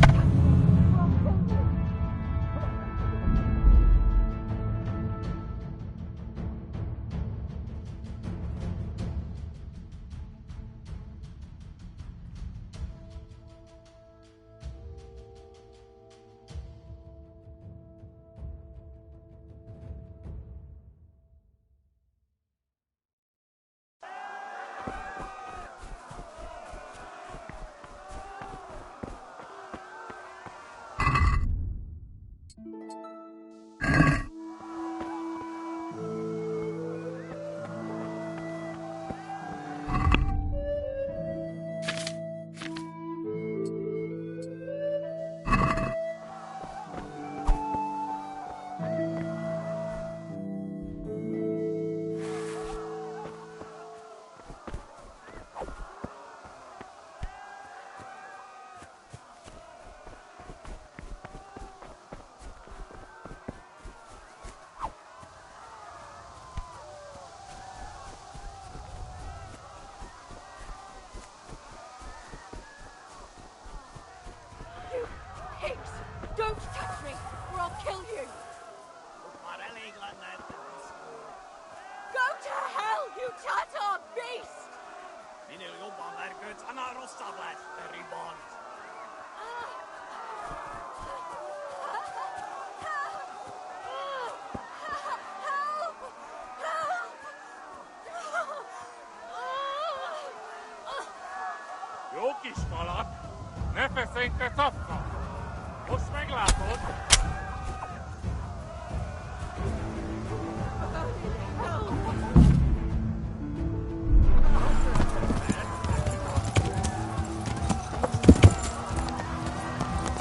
Hicks, don't touch me, or I'll kill you! Go to hell, you Tatar beast! Jó kis malak, ne feszély, te szapka! Most meglátod!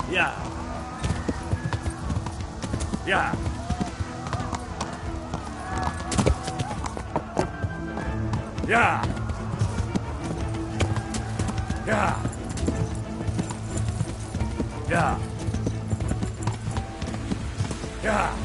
Yeah. Yeah. Yeah. Yeah. Yeah. Yeah.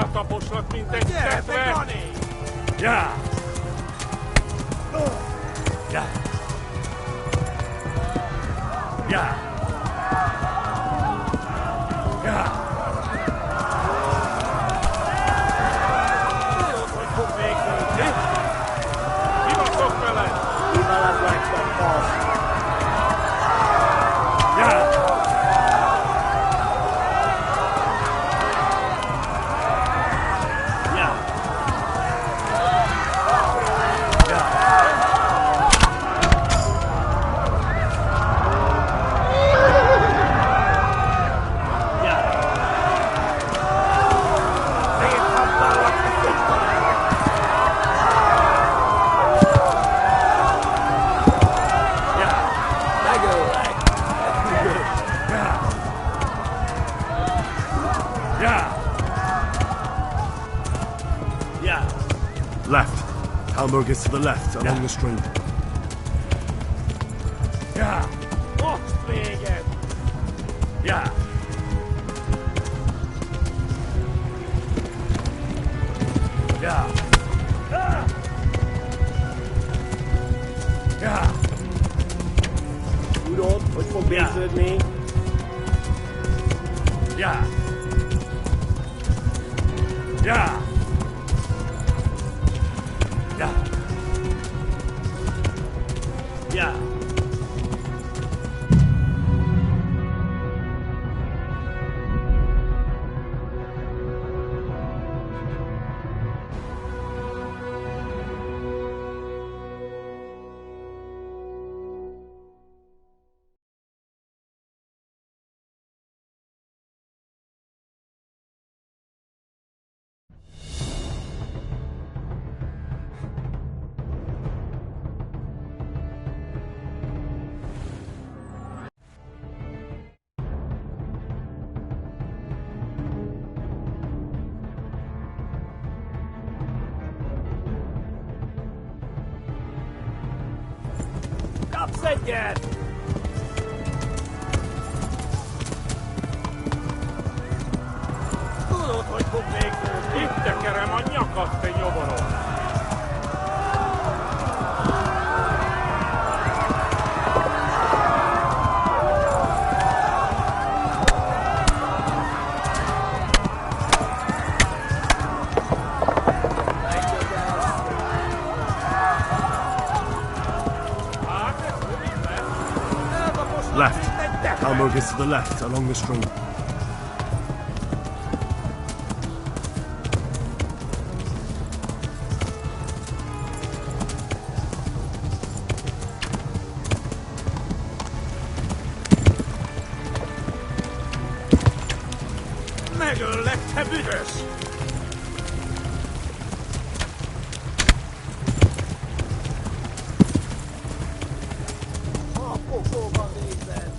Eltaposlak, mint egy tetre! Yeah. Yeah. Yeah. Yeah. Kibaszok veled! Yeah. Hamburg is to the left, along the stream. Ja! Bortspringen! Ja! Ja! Ja! Rudolf, was verbessert me? Ja! Ja! Ja! Ja! Kapszedjen! Tudod, hogy fog végződni? Itt tekerem a nyakat, te nyomorom! Left. Hamburg is to the left, along the stream. Megöllek, te büdös! A pokolban nézzen!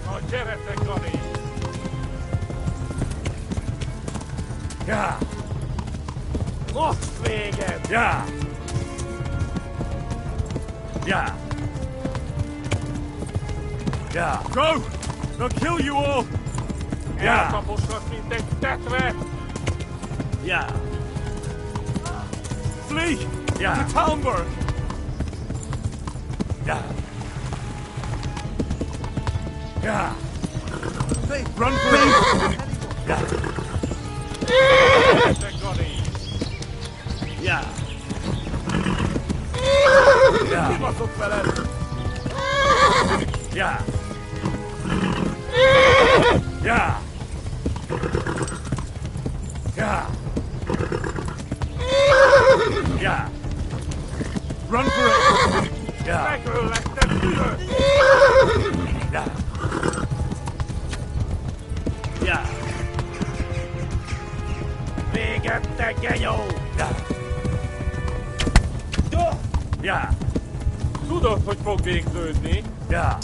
Na gyere, te Gani! Ja! Most véged! Ja! Ja! Ja! Go! They'll kill you all! Eltaposnak, mint egy tetre! Ja! Flee! Ja! To Talmberg! Ja! Ja! Run for it! Ja! Te Gani! Ja! Ja! Kibaszott veled! Ja! Ja! Ja! Ja! Run for it! Ja! Megöllek, te büdös! Ja! Ja! Véget, te genyó! Ja! Ja! Tudod, hogy fog végződni? Ja!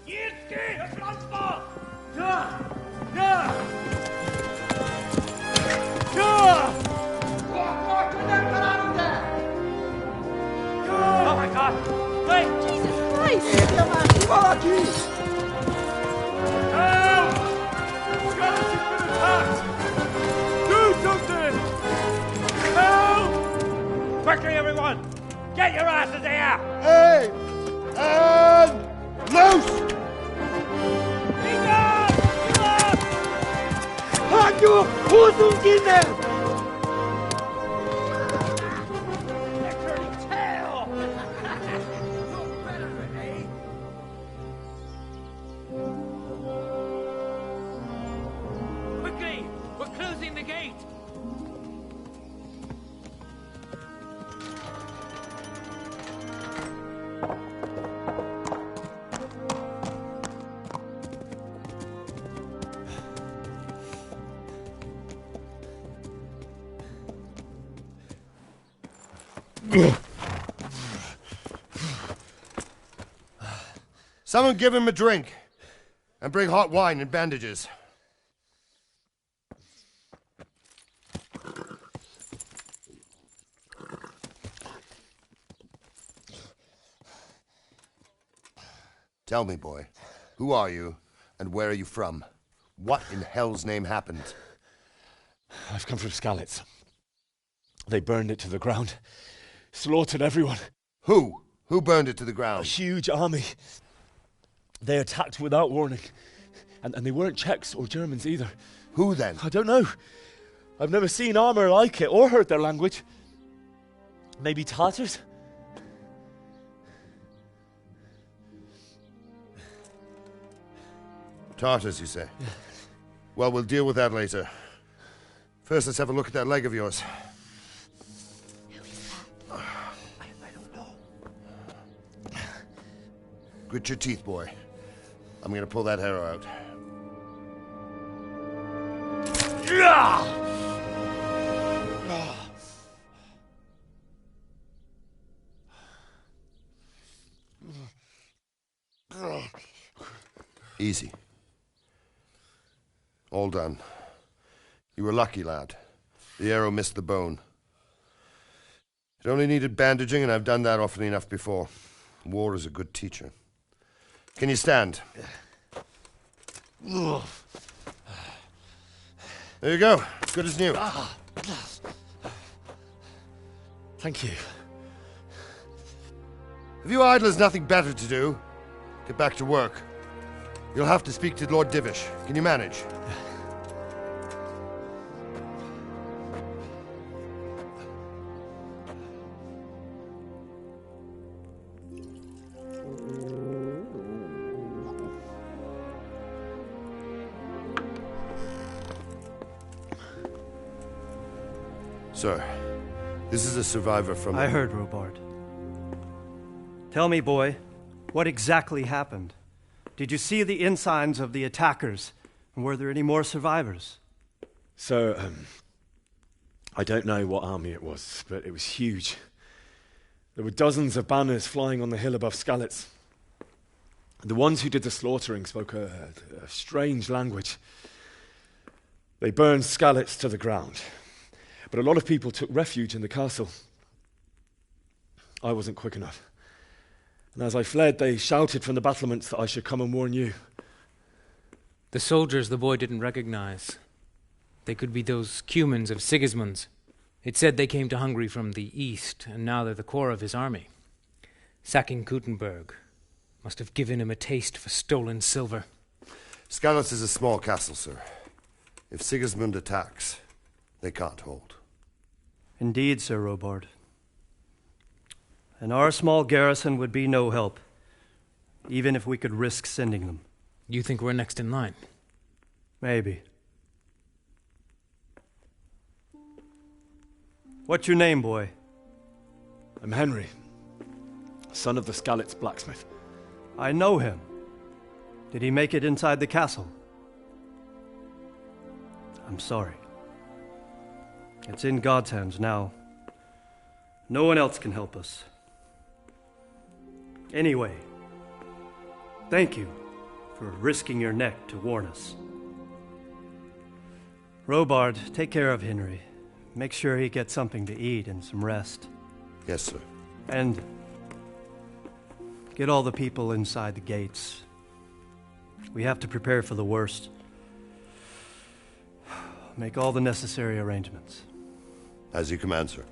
Nyisd ki a francba! Ja! Ja! Ja! Oh my God! Wait! Jesus Christ! Érje már ki valaki! Help! Scout has been attacked! Do something! Help! Quickly, everyone! Get your asses here! Hey! And loose! Hagyjuk! Húzzunk innen! Someone give him a drink. And bring hot wine and bandages. Tell me, boy, who are you and where are you from? What in hell's name happened? I've come from Skalitz. They burned it to the ground. Slaughtered everyone. Who? Who burned it to the ground? A huge army. They attacked without warning. And they weren't Czechs or Germans either. Who then? I don't know. I've never seen armor like it or heard their language. Maybe Tatars? Tartars, you say? Yeah. Well, we'll deal with that later. First, let's have a look at that leg of yours. Who is that? I don't know. Grit your teeth, boy. I'm gonna pull that arrow out. Easy. All done. You were lucky, lad. The arrow missed the bone. It only needed bandaging, and I've done that often enough before. War is a good teacher. Can you stand? There you go. Good as new. Thank you. Have you idlers nothing better to do? Get back to work. You'll have to speak to Lord Divish. Can you manage? Sir, this is a survivor from... I heard, Robard. Tell me, boy, what exactly happened? Did you see the ensigns of the attackers? And were there any more survivors? So, I don't know what army it was, but it was huge. There were dozens of banners flying on the hill above Skalitz. The ones who did the slaughtering spoke a strange language. They burned Skalitz to the ground. But a lot of people took refuge in the castle. I wasn't quick enough. And as I fled, they shouted from the battlements that I should come and warn you. The soldiers the boy didn't recognize. They could be those Cumans of Sigismund's. It said they came to Hungary from the east, and now they're the core of his army. Sacking Kuttenberg must have given him a taste for stolen silver. Skalitz is a small castle, sir. If Sigismund attacks, they can't hold. Indeed, Sir Robard. And our small garrison would be no help, even if we could risk sending them. You think we're next in line? Maybe. What's your name, boy? I'm Henry, son of the Skalitz blacksmith. I know him. Did he make it inside the castle? I'm sorry. It's in God's hands now. No one else can help us. Anyway, thank you for risking your neck to warn us. Robard, take care of Henry. Make sure he gets something to eat and some rest. Yes, sir. And get all the people inside the gates. We have to prepare for the worst. Make all the necessary arrangements. As you command, sir.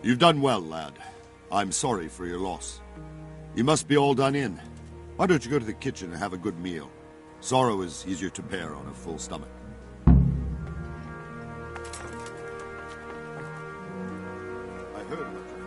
You've done well, lad. I'm sorry for your loss. You must be all done in. Why don't you go to the kitchen and have a good meal? Sorrow is easier to bear on a full stomach. I heard what you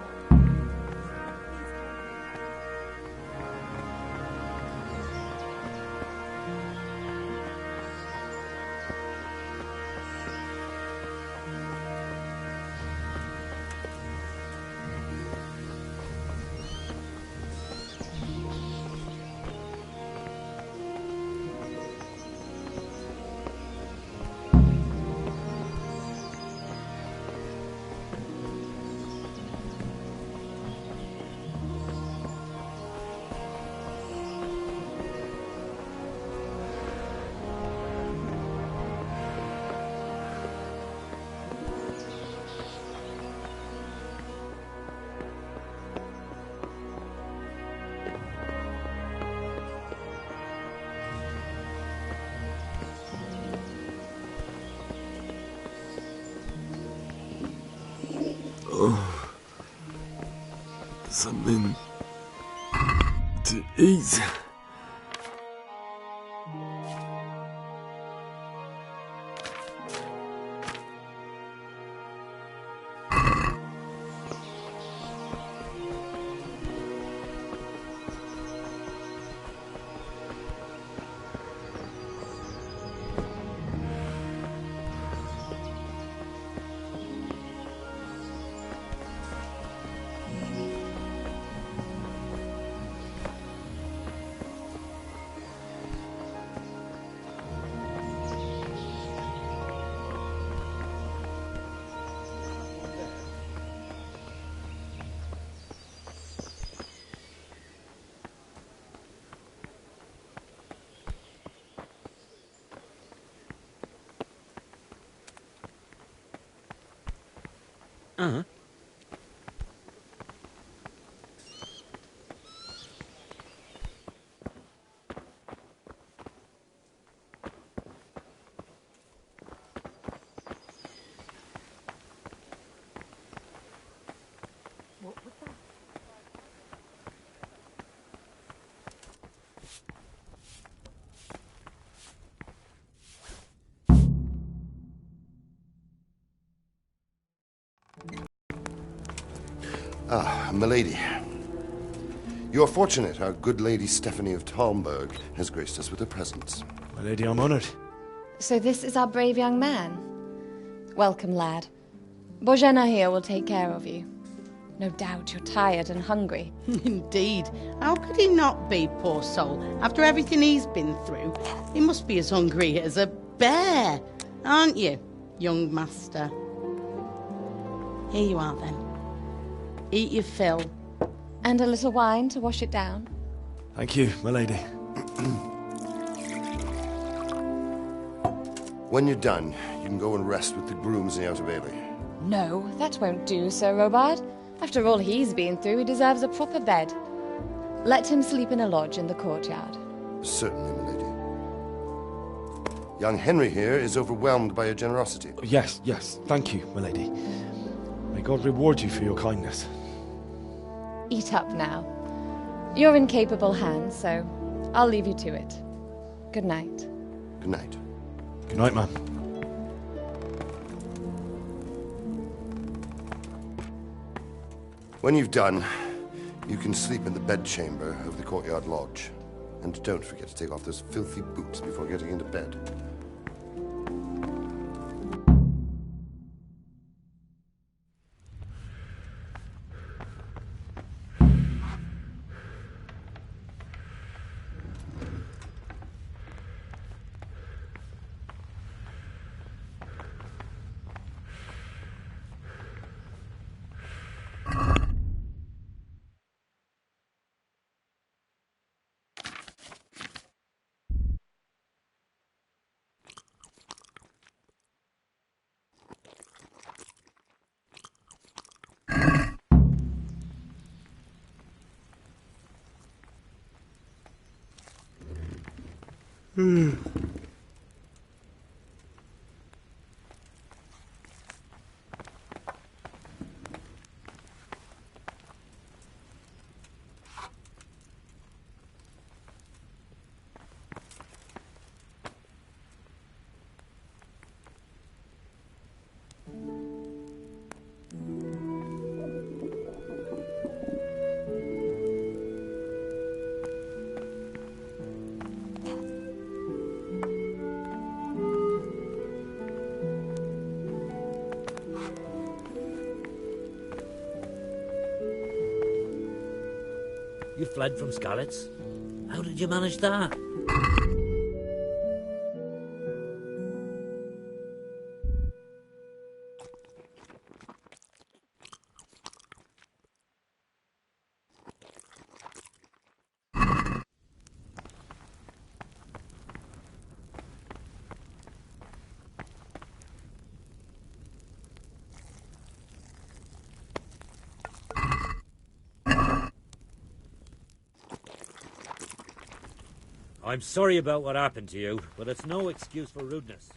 Oh, something to eat. Uh-huh. Ah, milady. You are fortunate our good lady Stephanie of Talmberg has graced us with her presence. My lady, I'm honoured. So this is our brave young man. Welcome, lad. Bojena here will take care of you. No doubt you're tired and hungry. Indeed. How could he not be, poor soul? After everything he's been through, he must be as hungry as a bear, aren't you, young master? Here you are, then. Eat your fill. And a little wine to wash it down. Thank you, my lady. When you're done, you can go and rest with the grooms in the Outer Bailey. No, that won't do, Sir Robard. After all he's been through, he deserves a proper bed. Let him sleep in a lodge in the courtyard. Certainly, my lady. Young Henry here is overwhelmed by your generosity. Yes, yes. Thank you, my lady. May God reward you for your kindness. Eat up now. You're in capable hands, so I'll leave you to it. Good night. Good night. Good night, ma'am. When you've done, you can sleep in the bedchamber of the courtyard lodge. And don't forget to take off those filthy boots before getting into bed. You fled from Skalitz? How did you manage that? I'm sorry about what happened to you, but it's no excuse for rudeness.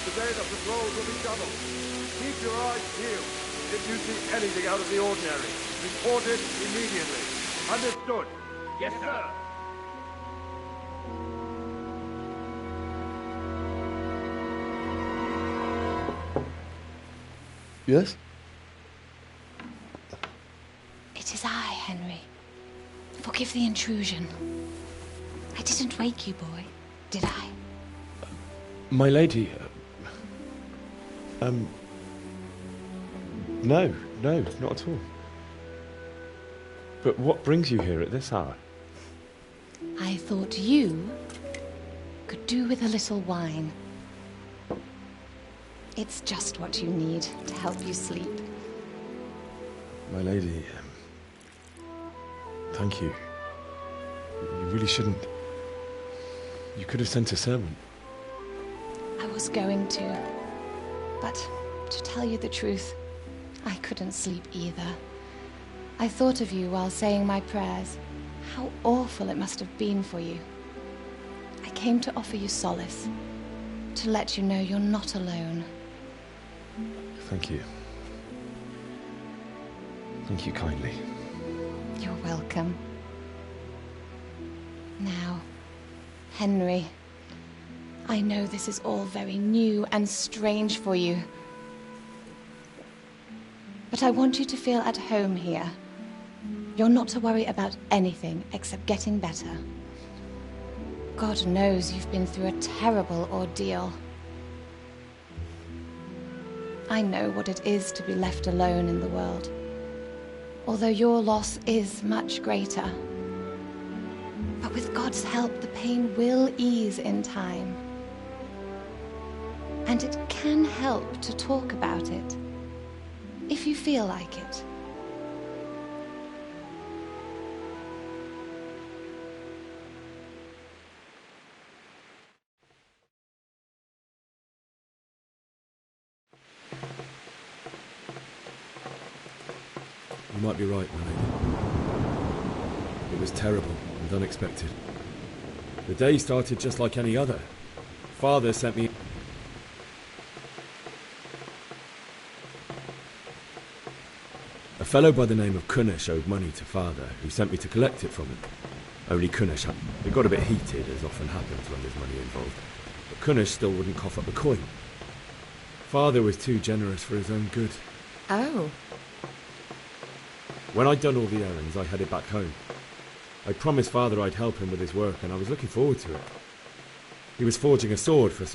Today the patrols will be doubled. Keep your eyes peeled. If you see anything out of the ordinary, report it immediately. Understood? Yes, sir. Yes? It is I, Henry. Forgive the intrusion. I didn't wake you, boy, did I? My lady... No, not at all. But what brings you here at this hour? I thought you could do with a little wine. It's just what you need to help you sleep. My lady, thank you. You really shouldn't. You could have sent a servant. I was going to, but to tell you the truth, I couldn't sleep either. I thought of you while saying my prayers. How awful it must have been for you. I came to offer you solace, to let you know you're not alone. Thank you. Thank you kindly. You're welcome. Now, Henry, I know this is all very new and strange for you. But I want you to feel at home here. You're not to worry about anything except getting better. God knows you've been through a terrible ordeal. I know what it is to be left alone in the world, although your loss is much greater. But with God's help, the pain will ease in time. And it can help to talk about it, if you feel like it. You might be right, my lady. It was terrible and unexpected. The day started just like any other. Father sent me... A fellow by the name of Kunesh owed money to Father, who sent me to collect it from him. Only Kunesh had... It got a bit heated, as often happens when there's money involved. But Kunesh still wouldn't cough up the coin. Father was too generous for his own good. Oh. When I'd done all the errands, I headed back home. I promised Father I'd help him with his work, and I was looking forward to it. He was forging a sword for...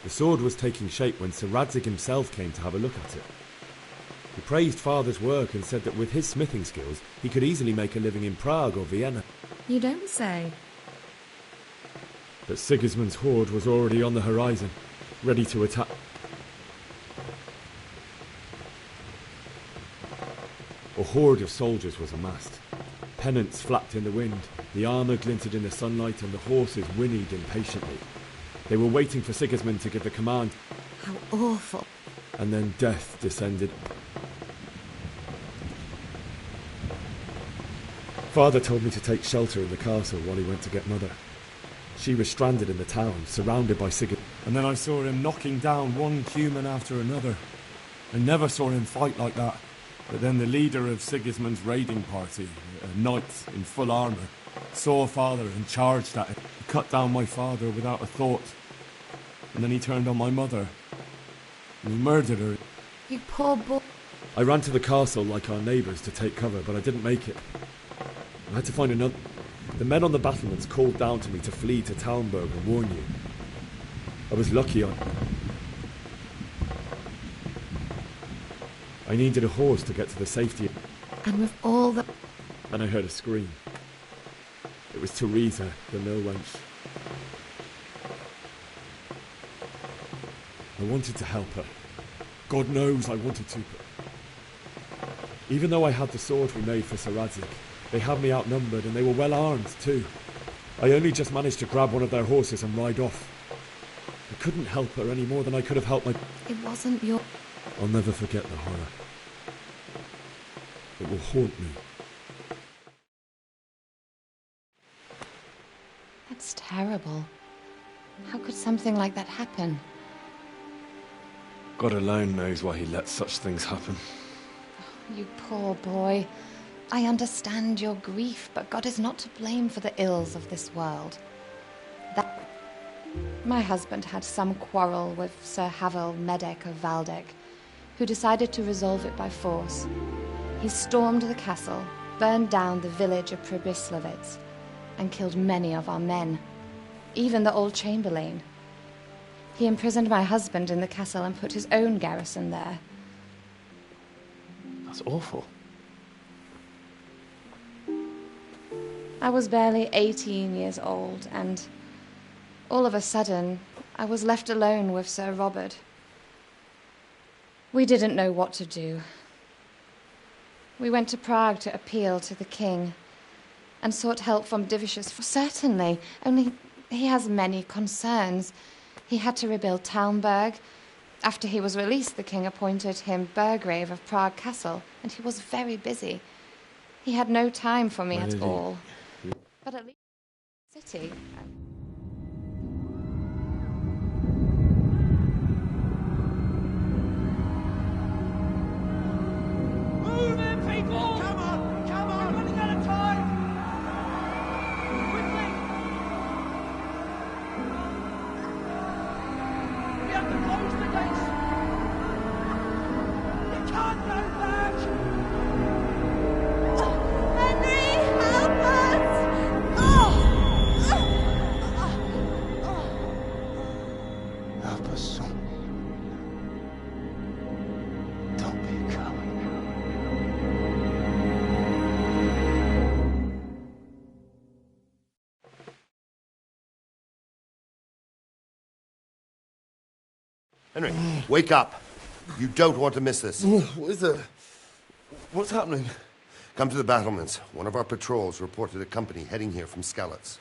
The sword was taking shape when Sir Radzig himself came to have a look at it. He praised Father's work and said that with his smithing skills, he could easily make a living in Prague or Vienna. You don't say. But Sigismund's horde was already on the horizon, ready to attack. A horde of soldiers was amassed. Pennants flapped in the wind, the armour glinted in the sunlight, and the horses whinnied impatiently. They were waiting for Sigismund to give the command. How awful. And then death descended. Father told me to take shelter in the castle while he went to get Mother. She was stranded in the town, surrounded by Sigismund. And then I saw him knocking down one human after another. I never saw him fight like that. But then the leader of Sigismund's raiding party, a knight in full armour, saw Father and charged at him. He cut down my father without a thought. And then he turned on my mother. And he murdered her. You poor boy. I ran to the castle like our neighbours to take cover, but I didn't make it. I had to find another... The men on the battlements called down to me to flee to Talmberg and warn you. I was lucky I needed a horse to get to the safety... And with all the... Then I heard a scream. It was Teresa, the mill wench. I wanted to help her. God knows I wanted to. Even though I had the sword we made for Sir Radzig, they had me outnumbered and they were well armed too. I only just managed to grab one of their horses and ride off. I couldn't help her any more than I could have helped my... It wasn't your... I'll never forget the horror. It will haunt me. That's terrible. How could something like that happen? God alone knows why he lets such things happen. You poor boy. I understand your grief, but God is not to blame for the ills of this world. My husband had some quarrel with Sir Havel Medek of Valdek, who decided to resolve it by force. He stormed the castle, burned down the village of Pribyslavitz, and killed many of our men, even the old chamberlain. He imprisoned my husband in the castle and put his own garrison there. That's awful. I was barely 18 years old, and all of a sudden, I was left alone with Sir Robert. We didn't know what to do. We went to Prague to appeal to the king and sought help from Divicius, for certainly, only he has many concerns. He had to rebuild Talmberg. After he was released, the king appointed him Burgrave of Prague Castle, and he was very busy. He had no time for me at all. But at least the city... Move in, people! Come on! Come on! We're running out of time! Quickly! We have to close the gates! You can't go back! Henry, help us! Help us, son. Don't be a coward. Henry, wake up. You don't want to miss this. What is it? What's happening? Come to the battlements. One of our patrols reported a company heading here from Skalitz.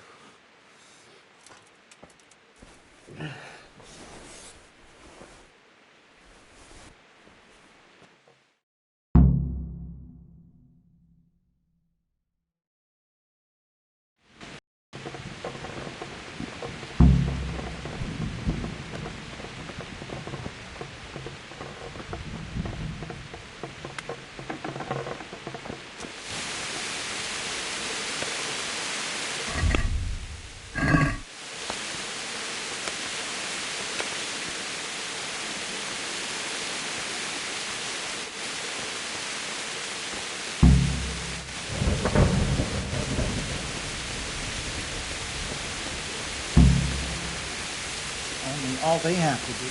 all they have to do.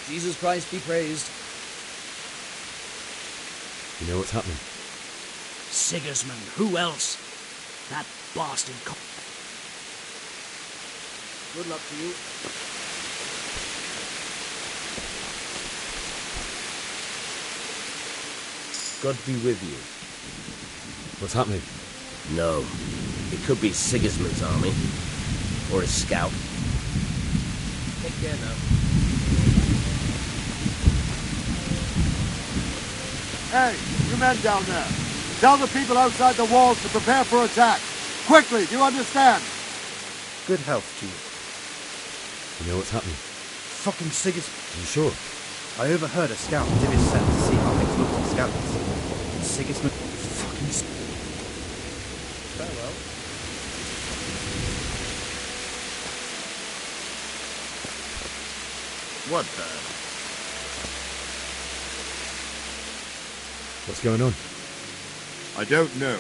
Jesus Christ be praised. You know what's happening? Sigismund, who else? That bastard. Good luck to you. God be with you. What's happening? No. It could be Sigismund's army. Or his scout. Take care now. Hey, you men down there. Tell the people outside the walls to prepare for attack. Quickly, do you understand? Good health to you. You know what's happening? Fucking Sigismund. You sure? I overheard a scout Divish sent to see how things looked in Scouts. And Sigismund fucking... Farewell. What the... What's going on? I don't know.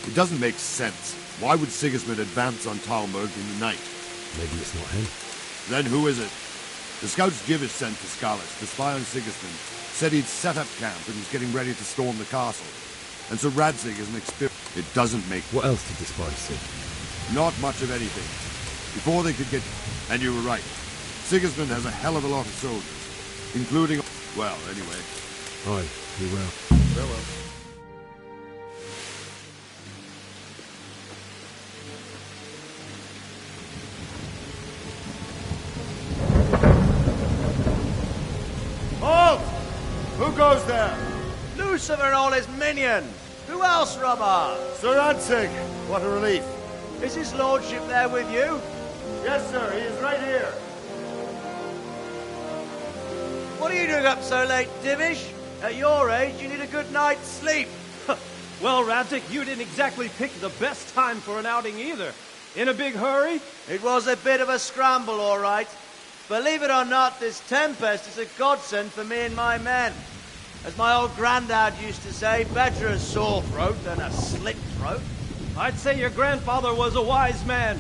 It doesn't make sense. Why would Sigismund advance on Talmberg in the night? Maybe it's not him. Then who is it? The scouts Divish sent to Skalis to spy on Sigismund said he'd set up camp and was getting ready to storm the castle. And so Radzig is an experienced... It doesn't make... What else did the spies see? Not much of anything. Before they could get... And you were right. Sigismund has a hell of a lot of soldiers. Including... Well, anyway. Aye, he will. Farewell. Halt! Who goes there? Lucifer and all his minions. Who else, Robber? Sir Radzig. What a relief. Is his lordship there with you? Yes, sir. He is right here. What are you doing up so late, Divish? At your age, you need a good night's sleep. Well, Radzig, you didn't exactly pick the best time for an outing either. In a big hurry? It was a bit of a scramble, all right. Believe it or not, this tempest is a godsend for me and my men. As my old granddad used to say, better a sore throat than a slit throat. I'd say your grandfather was a wise man.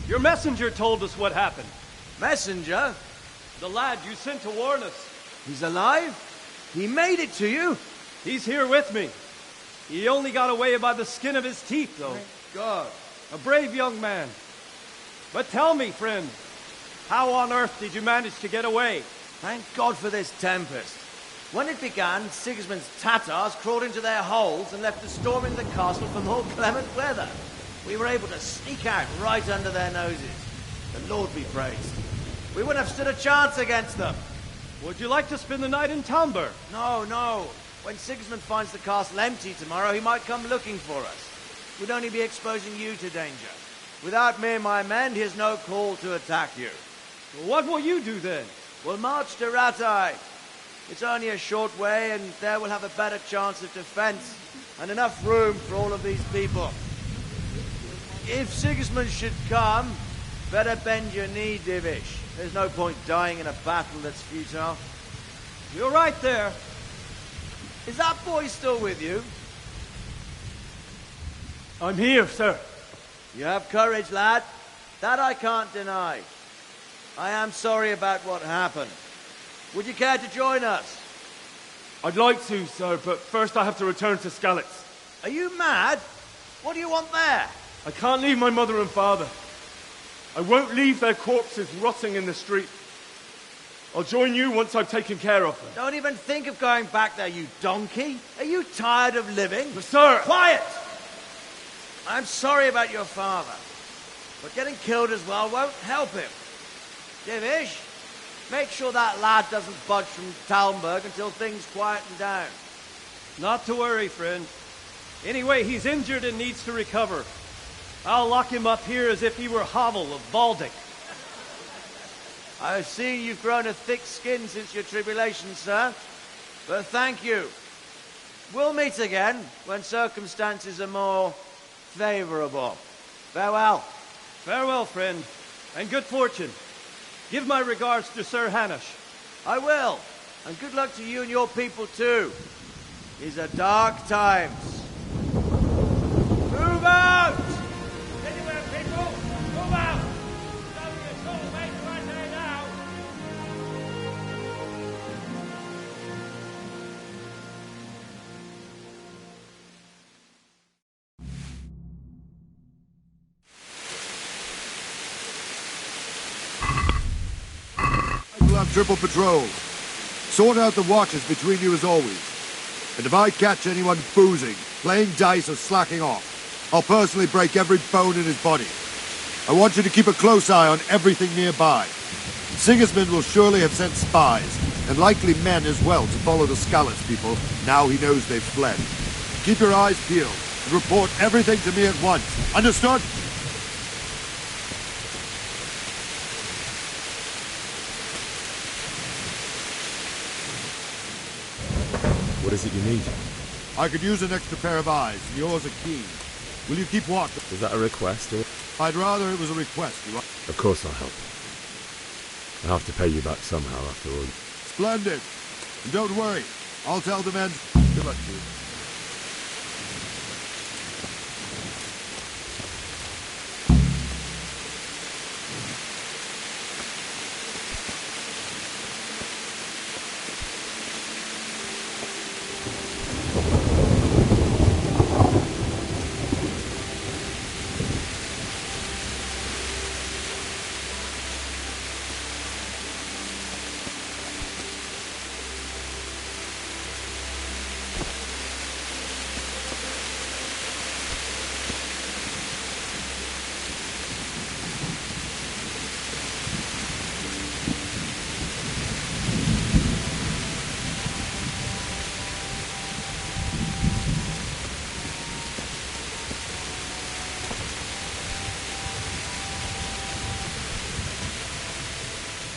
Your messenger told us what happened. Messenger? The lad you sent to warn us. He's alive? He made it to you? He's here with me. He only got away by the skin of his teeth, though. Thank God. A brave young man. But tell me, friend, how on earth did you manage to get away? Thank God for this tempest. When it began, Sigismund's Tatars crawled into their holes and left us storming the castle for more clement weather. We were able to sneak out right under their noses. The Lord be praised. We wouldn't have stood a chance against them. Would you like to spend the night in Talmberg? No, no. When Sigismund finds the castle empty tomorrow, he might come looking for us. We'd only be exposing you to danger. Without me and my men, he has no call to attack you. Well, what will you do then? We'll march to Ratai. It's only a short way, and there we'll have a better chance of defense and enough room for all of these people. If Sigismund should come, better bend your knee, Divish. There's no point dying in a battle that's futile. You're right there. Is that boy still with you? I'm here, sir. You have courage, lad. That I can't deny. I am sorry about what happened. Would you care to join us? I'd like to, sir, but first I have to return to Skalitz. Are you mad? What do you want there? I can't leave my mother and father. I won't leave their corpses rotting in the street. I'll join you once I've taken care of them. Don't even think of going back there, you donkey. Are you tired of living? But, sir... Quiet! I'm sorry about your father, but getting killed as well won't help him. Divish, make sure that lad doesn't budge from Talmberg until things quieten down. Not to worry, friend. Anyway, he's injured and needs to recover. I'll lock him up here as if he were Havel of Baldic. I've seen you've grown a thick skin since your tribulation, sir. But thank you. We'll meet again when circumstances are more favorable. Farewell. Farewell, friend, and good fortune. Give my regards to Sir Hanush. I will. And good luck to you and your people, too. These are dark times. Move out! Anywhere, people! Move out! Down your soul, mate! on triple patrols. Sort out the watches between you as always. And if I catch anyone boozing, playing dice or slacking off, I'll personally break every bone in his body. I want you to keep a close eye on everything nearby. Sigismund will surely have sent spies, and likely men as well, to follow the Skalitz people now he knows they've fled. Keep your eyes peeled, and report everything to me at once. Understood? What is it you need? I could use an extra pair of eyes, and yours are keen. Will you keep watch? Is that a request, or...? I'd rather it was a request. Of course I'll help. I'll have to pay you back somehow, after all. Splendid. And don't worry, I'll tell the men. Good luck to you.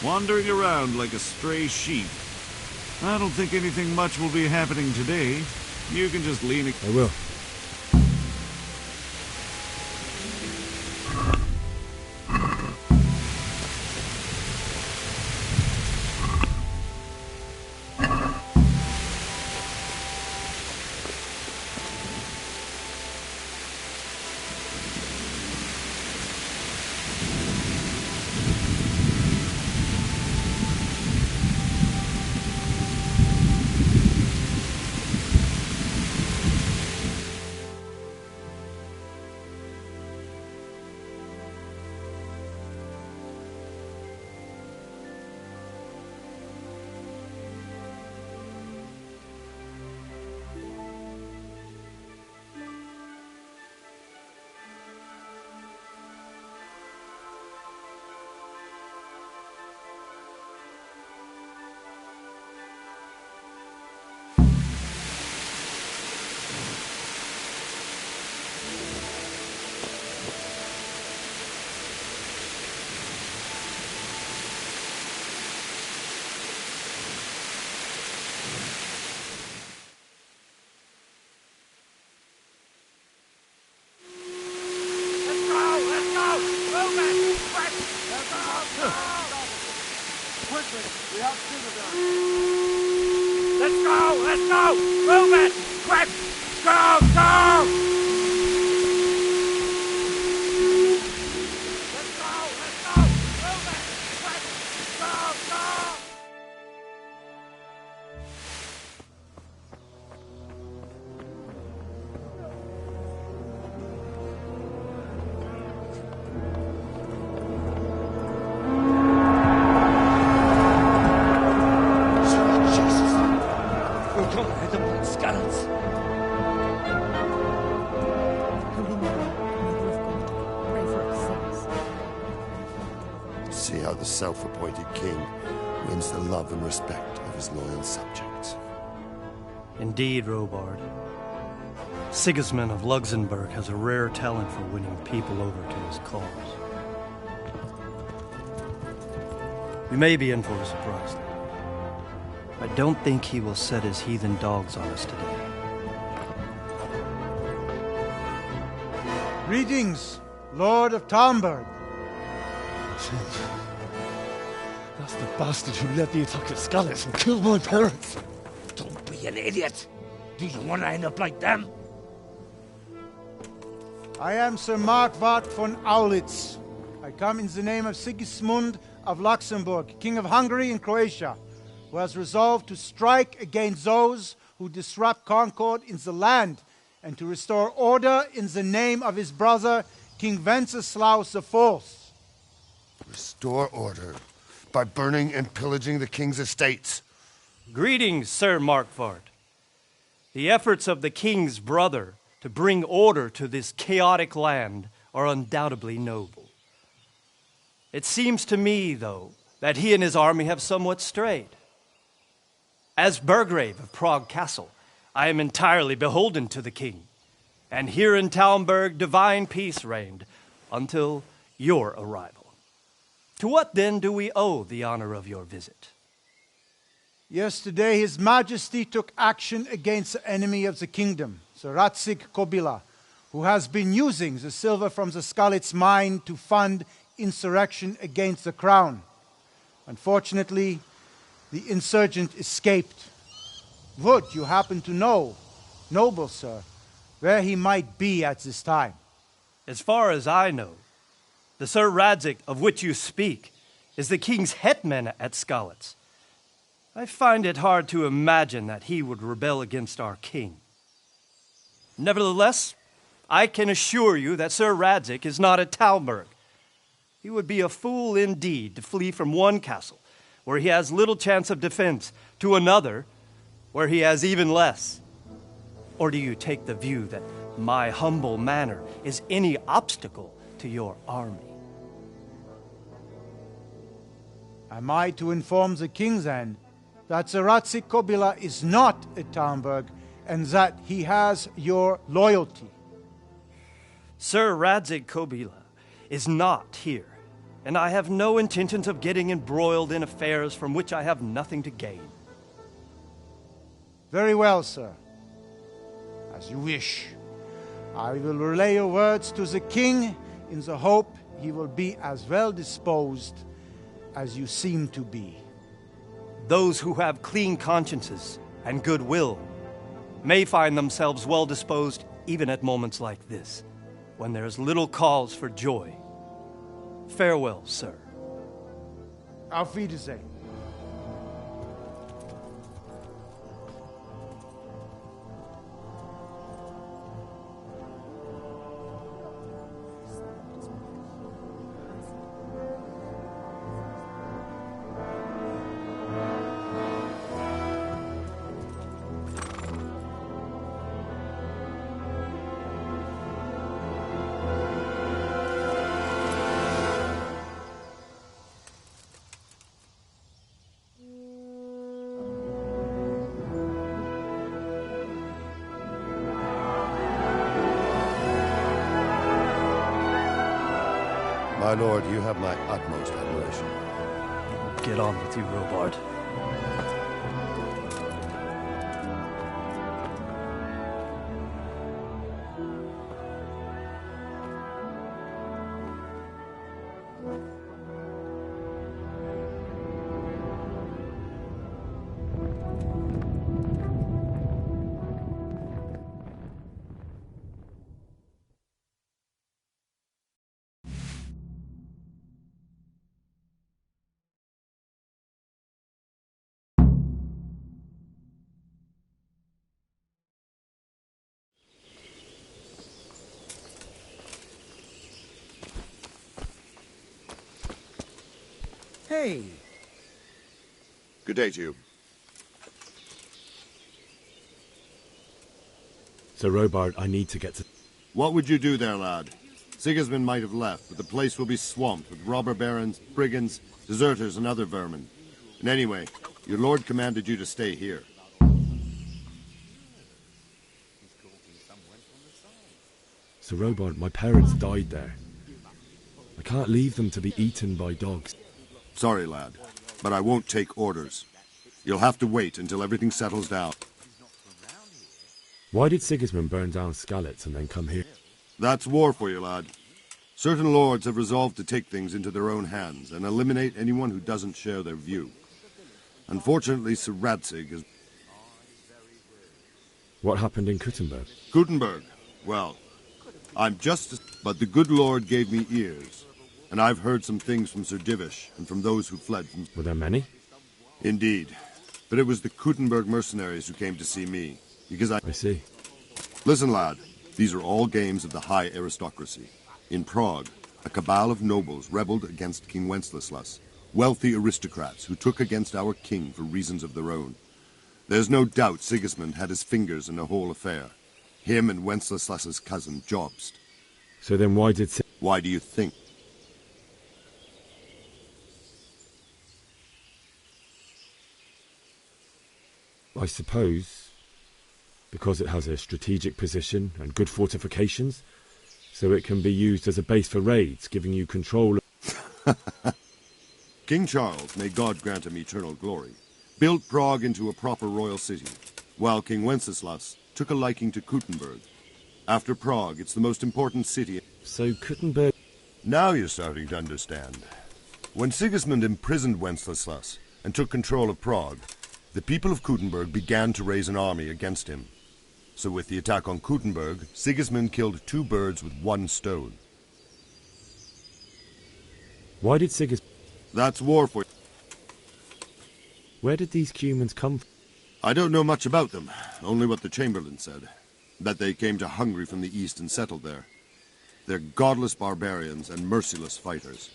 Wandering around like a stray sheep. I don't think anything much will be happening today. You can just lean... I will. We have citizens. Let's go! Let's go! Move it! Quick! Go! Go! Let's go! Let's go! Move it! Quick! Go! Go! See how the self-appointed king wins the love and respect of his loyal subjects. Indeed, Robard. Sigismund of Luxembourg has a rare talent for winning people over to his cause. We may be in for a surprise, though. I don't think he will set his heathen dogs on us today. Greetings, Lord of Talmberg. That's the bastard who led the attack at Skalitz and killed my parents. Don't be an idiot. Do you want to end up like them? I am Sir Markwart von Aulitz. I come in the name of Sigismund of Luxembourg, King of Hungary and Croatia, who has resolved to strike against those who disrupt concord in the land and to restore order in the name of his brother, King Wenceslaus IV. Restore order? by burning and pillaging the king's estates. Greetings, Sir Markvart. The efforts of the king's brother to bring order to this chaotic land are undoubtedly noble. It seems to me, though, that he and his army have somewhat strayed. As Burgrave of Prague Castle, I am entirely beholden to the king, and here in Talmberg divine peace reigned until your arrival. To what then do we owe the honor of your visit? Yesterday, His Majesty took action against the enemy of the kingdom, Sir Ratsig Kobila, who has been using the silver from the Skalitz mine to fund insurrection against the crown. Unfortunately, the insurgent escaped. Would you happen to know, noble sir, where he might be at this time? As far as I know, the Sir Radzik of which you speak is the king's hetman at Skalitz. I find it hard to imagine that he would rebel against our king. Nevertheless, I can assure you that Sir Radzik is not at Talmberg. He would be a fool indeed to flee from one castle, where he has little chance of defense, to another, where he has even less. Or do you take the view that my humble manner is any obstacle to your army? Am I to inform the king then that Sir Ratsig Kobila is not at Talmberg and that he has your loyalty? Sir Ratsig Kobila is not here, and I have no intentions of getting embroiled in affairs from which I have nothing to gain. Very well, sir. As you wish. I will relay your words to the king in the hope he will be as well disposed as you seem to be. Those who have clean consciences and goodwill may find themselves well disposed even at moments like this, when there is little cause for joy. Farewell, sir. Auf Wiedersehen. My lord, you have my utmost admiration. Get on with you, Robard. Hey. Good day to you. Sir Robard, I need to get to... What would you do there, lad? Sigismund might have left, but the place will be swamped with robber barons, brigands, deserters, and other vermin. And anyway, your lord commanded you to stay here. Sir Robard, my parents died there. I can't leave them to be eaten by dogs. Sorry, lad, but I won't take orders. You'll have to wait until everything settles down. Why did Sigismund burn down Skalitz and then come here? That's war for you, lad. Certain lords have resolved to take things into their own hands and eliminate anyone who doesn't share their view. Unfortunately, Sir Ratsig is... What happened in Kuttenberg? Kuttenberg? Well, I'm just... But the good lord gave me ears. And I've heard some things from Sir Divish and from those who fled from... Were there many? Indeed. But it was the Kuttenberg mercenaries who came to see me, because I see. Listen, lad. These are all games of the high aristocracy. In Prague, a cabal of nobles rebelled against King Wenceslas, Wealthy aristocrats who took against our king for reasons of their own. There's no doubt Sigismund had his fingers in the whole affair. Him and Wenceslas's cousin, Jobst. So then why did... Why do you think? I suppose because it has a strategic position and good fortifications, so it can be used as a base for raids, giving you control. King Charles, may God grant him eternal glory, built Prague into a proper royal city, while King Wenceslas took a liking to Kuttenberg. After Prague, it's the most important city. So Kuttenberg... Now you're starting to understand. When Sigismund imprisoned Wenceslas and took control of Prague, the people of Kuttenberg began to raise an army against him. So with the attack on Kuttenberg, Sigismund killed 2 birds with 1 stone. Why did Sigismund... That's war for... Where did these Cumans come from? I don't know much about them, only what the Chamberlain said. That they came to Hungary from the east and settled there. They're godless barbarians and merciless fighters.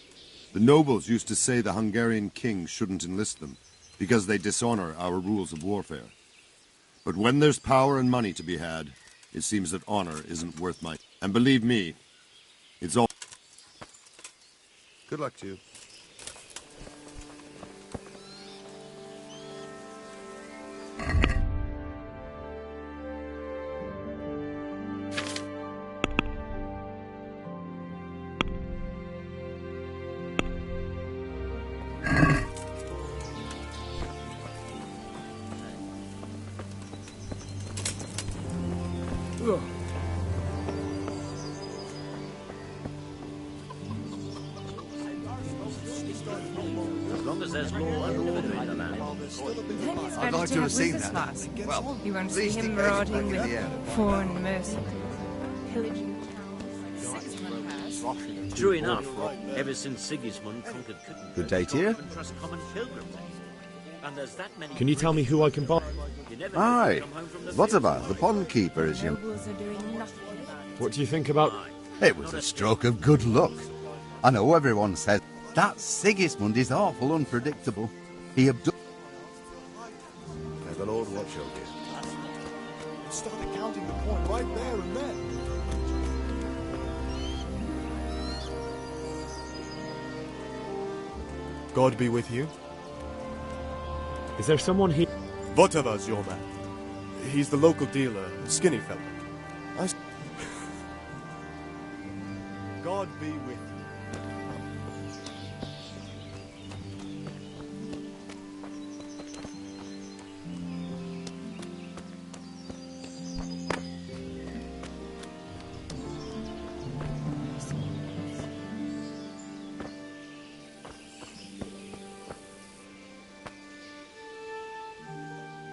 The nobles used to say the Hungarian king shouldn't enlist them, because they dishonor our rules of warfare. But when there's power and money to be had, it seems that honor isn't worth my... And believe me, it's all... Good luck to you. I'd like to have seen that. Well, you won't see him marauding with foreign mercenaries, pillaging towns. True enough, ever since Sigismund conquered Kuttenberg, Good day to you. trust common pilgrims. And there's that many... Can you tell me who I can buy? Aye. Whatever, the pond keeper is your... What do you think about... It was a stroke of good luck. I know everyone says that Sigismund is awful unpredictable. He abducted... May the Lord watch over you. Started counting the coin right there and then. God be with you. Is there someone here? Votavar's your man. He's the local dealer, skinny fellow. God be with you.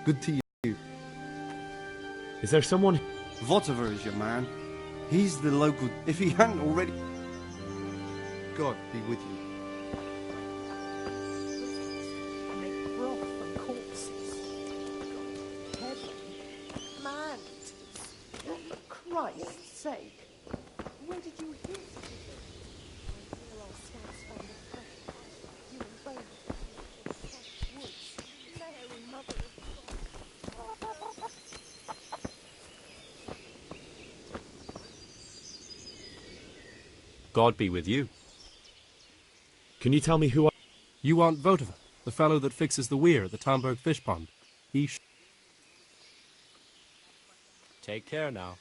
Good to you. Is there someone... Votavar is your man. He's the local... If he hadn't already... God be with you. Make broth from corpses. Heaven. Man. For Christ's sake. Where did you hear it? God be with you. Can you tell me who I... You aren't Votavar, the fellow that fixes the weir at the Tamberg fish pond. Take care now.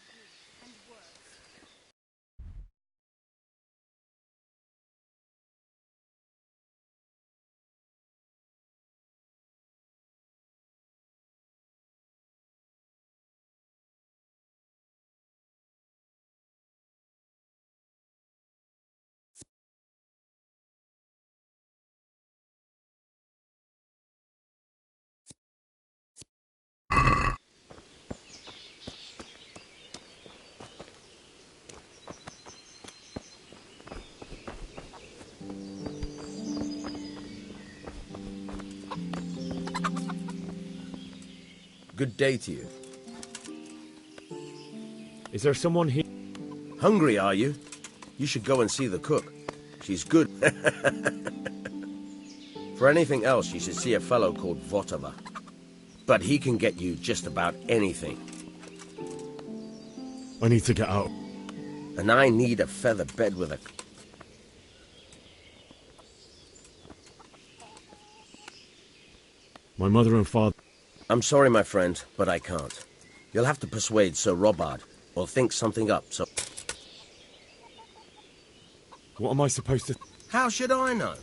Good day to you. Is there someone here? Hungry, are you? You should go and see the cook. She's good. For anything else, you should see a fellow called Votava. But he can get you just about anything. I need to get out. And I need a feather bed with a... My mother and father... I'm sorry, my friend, but I can't. You'll have to persuade Sir Robard, or think something up, so... What am I supposed to... How should I know?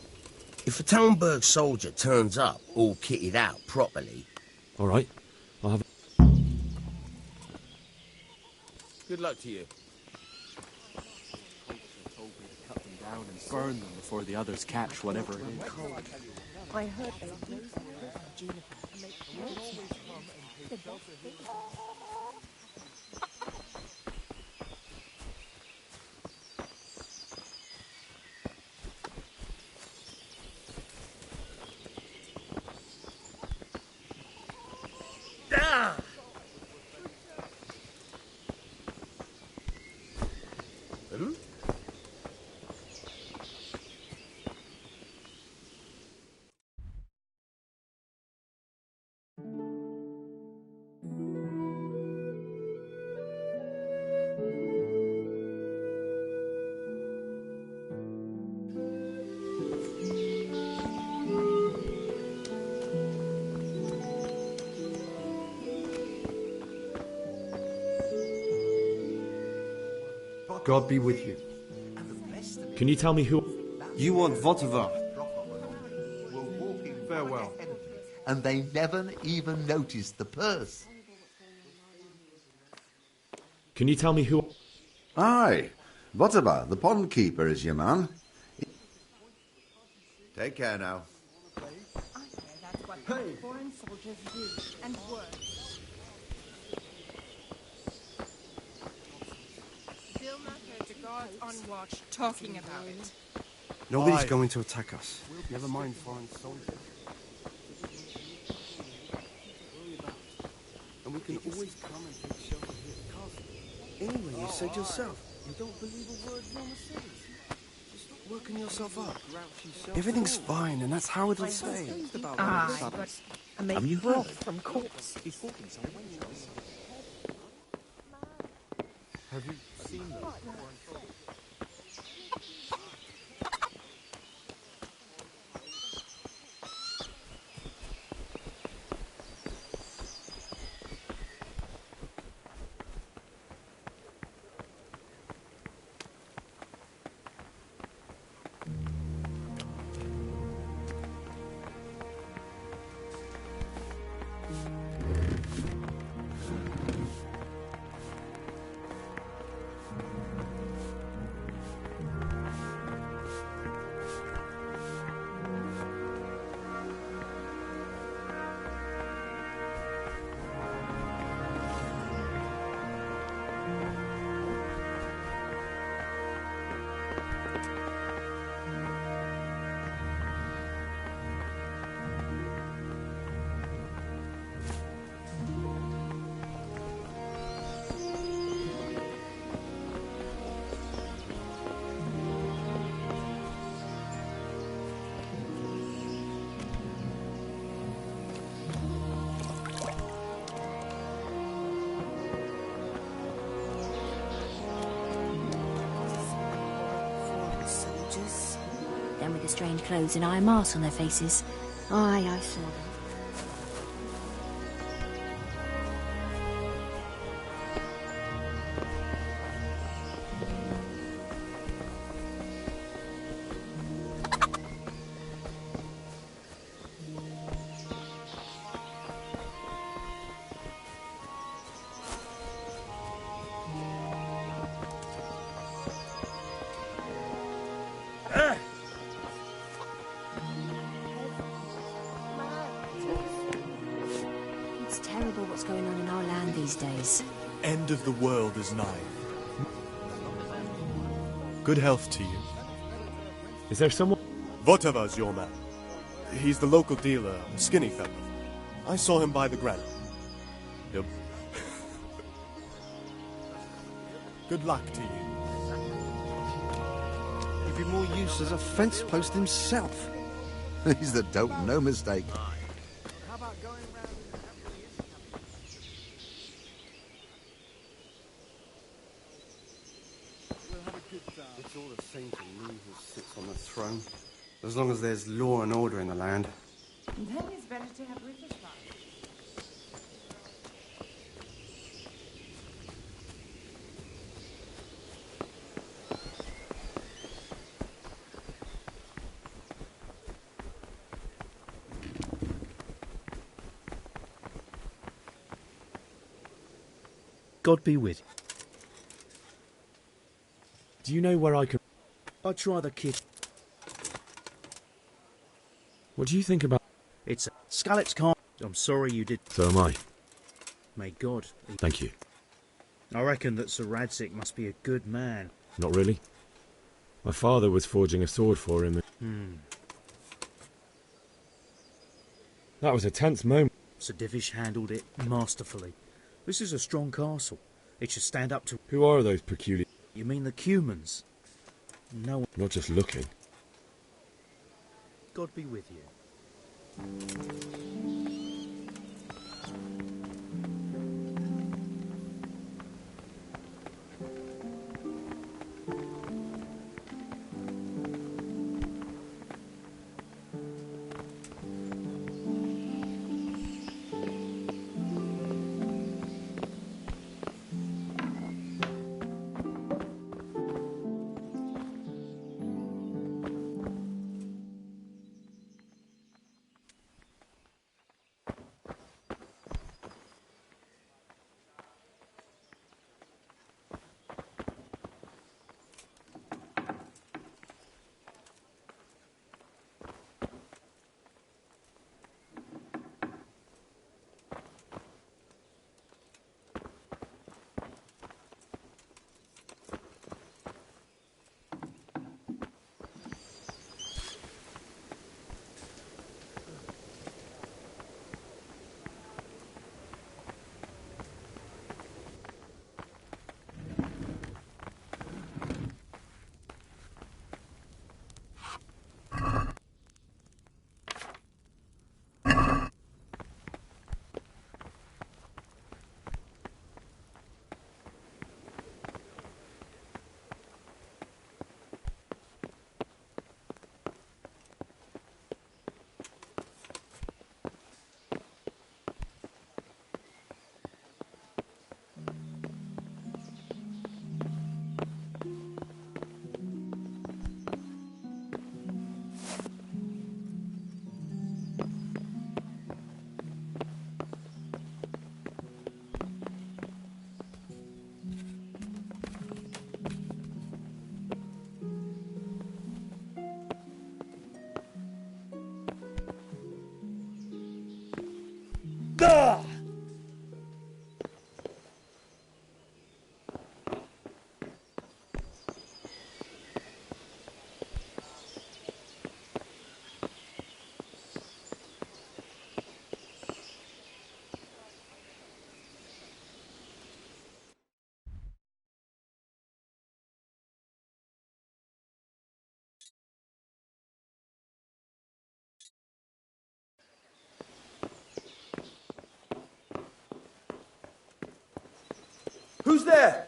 If a Townburg soldier turns up, all kitted out properly... All right, I'll have... Good luck to you. Cut them down and burn them before the others catch whatever it is. I heard they raise juniper and make God be with you. Can you tell me who... You want Votava. Farewell. And they never even noticed the purse. Can you tell me who... Aye, Votava, the pond keeper, is your man. Take care now. That's what foreign soldiers do and work. Still not heard the guards on watch talking about it. Nobody's going to attack us. Never mind foreign soldiers. And we can always come and take shelter here at the castle. Anyway, you said yourself, you don't believe a word Roma says. Just stop working yourself up. Everything's fine, and that's how it'll stay. But I make broth from corpse. Have you seen them? Them with the strange clothes and iron masks on their faces. Aye, I saw them. It's terrible what's going on in our land these days. End of the world is nigh. Good health to you. Is there someone... Votava's your man. He's the local dealer, a skinny fellow. I saw him by the granite. Yep. Good luck to you. He'd be more use as a fence post himself. He's the dope, no mistake. How about going round and having the We'll have a good time. It's all the same to me who sits on the throne, as long as there's law and order in the land. Then it's better to have British life. God be with you. Do you know where I can... I'd try the kid. What do you think about... It's a... Scallops can't... I'm sorry you did... So am I. May God... Thank you. I reckon that Sir Radzik must be a good man. Not really. My father was forging a sword for him. That was a tense moment. Sir Divish handled it masterfully. This is a strong castle. It should stand up to... Who are those peculiar... You mean the Cumans? No one... Not just looking. God be with you. Who's there?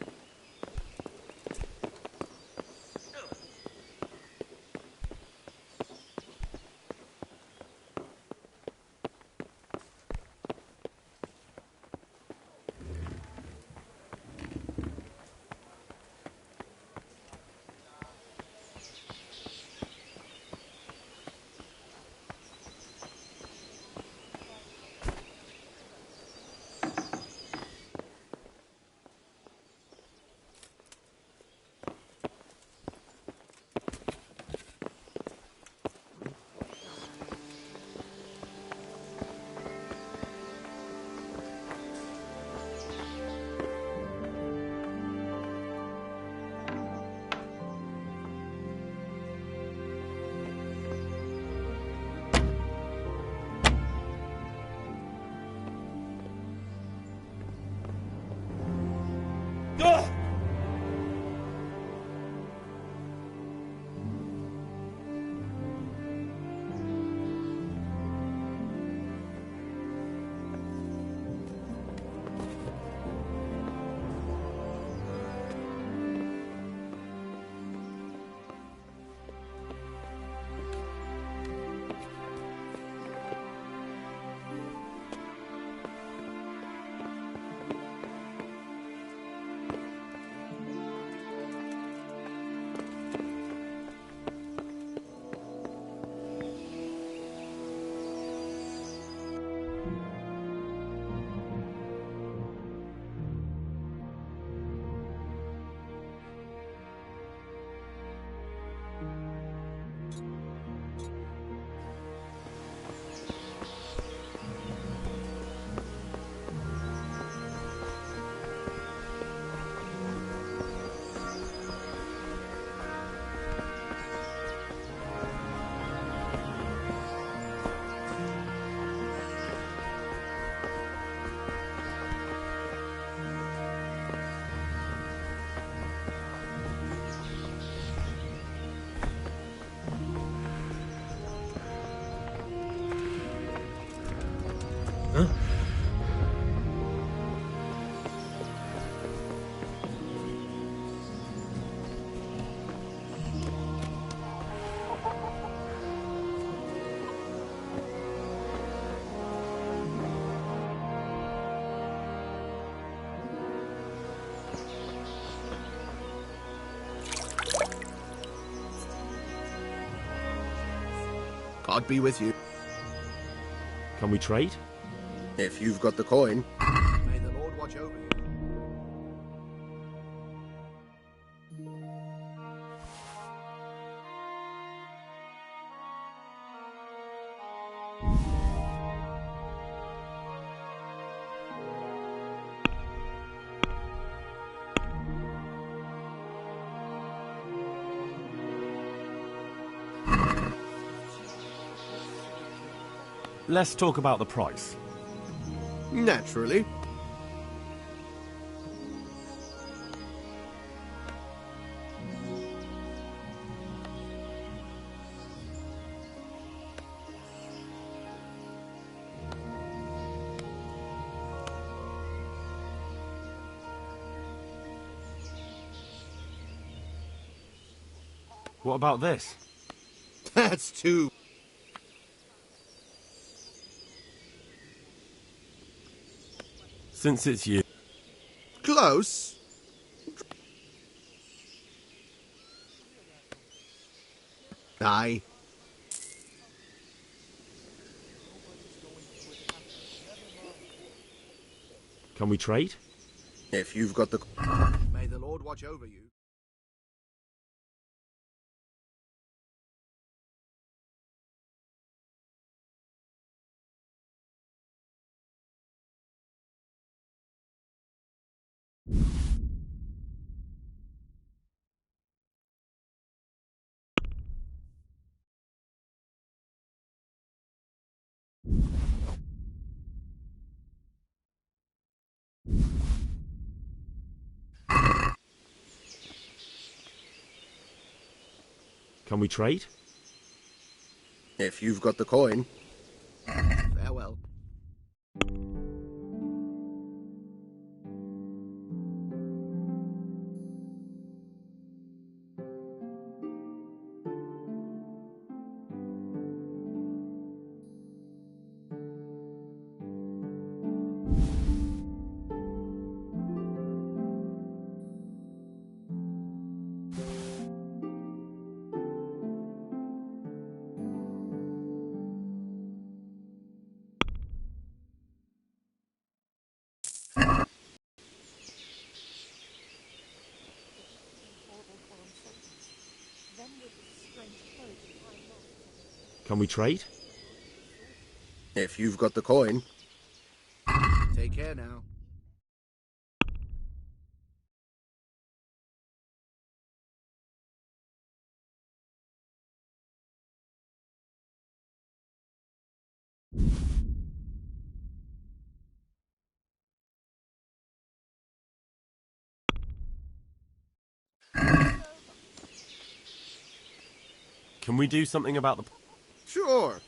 God be with you. Can we trade? If you've got the coin. May the Lord watch over you. Let's talk about the price. Naturally. What about this? That's too... Since it's you. Close. Aye. Can we trade? If you've got the... May the Lord watch over you. Can we trade? If you've got the coin. Farewell. Can we trade? If you've got the coin. Take care now. Can we do something about the... Sure.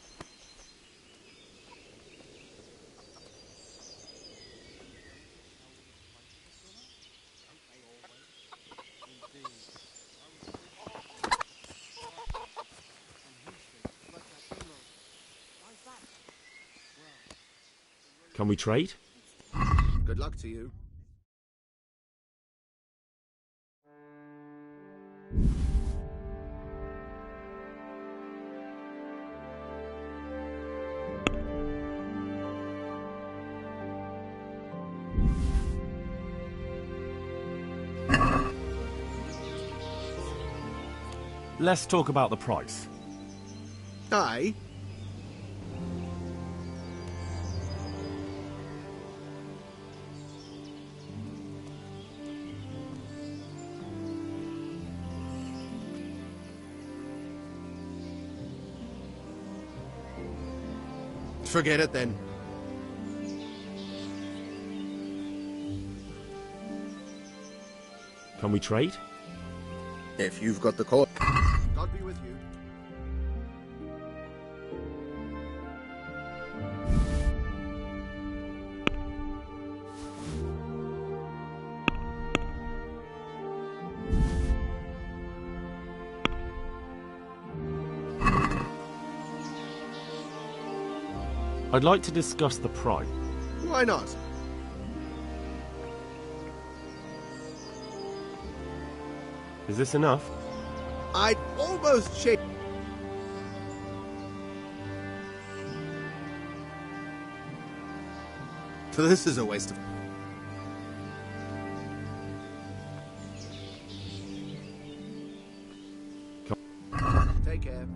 Can we trade? Good luck to you. Let's talk about the price. Aye. Forget it then. Can we trade? If you've got the coin. God be with you. I'd like to discuss the price. Why not? Is this enough? I'd almost change. So this is a waste of... Take care.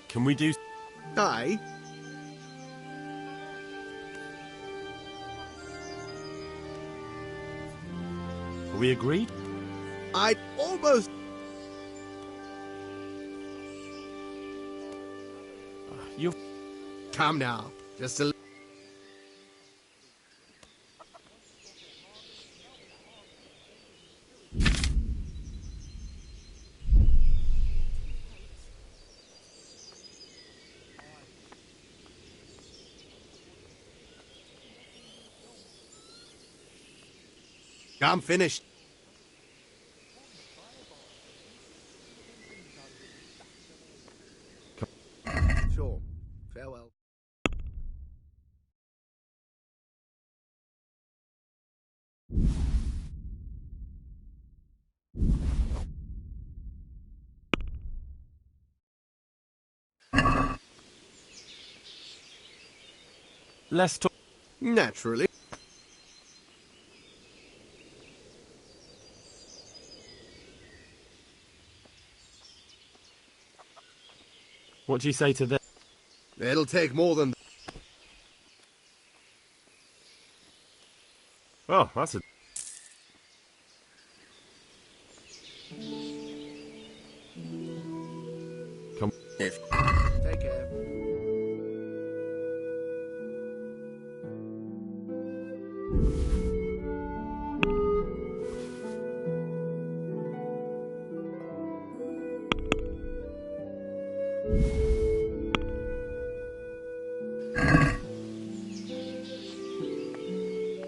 Can we do... Aye. Are we agreed? I'd almost... You... Come now. Just a... I'm finished. Sure. Farewell. Let's talk... Naturally. What do you say to this? It'll take more than... Oh, that's a... Come... If... Take care.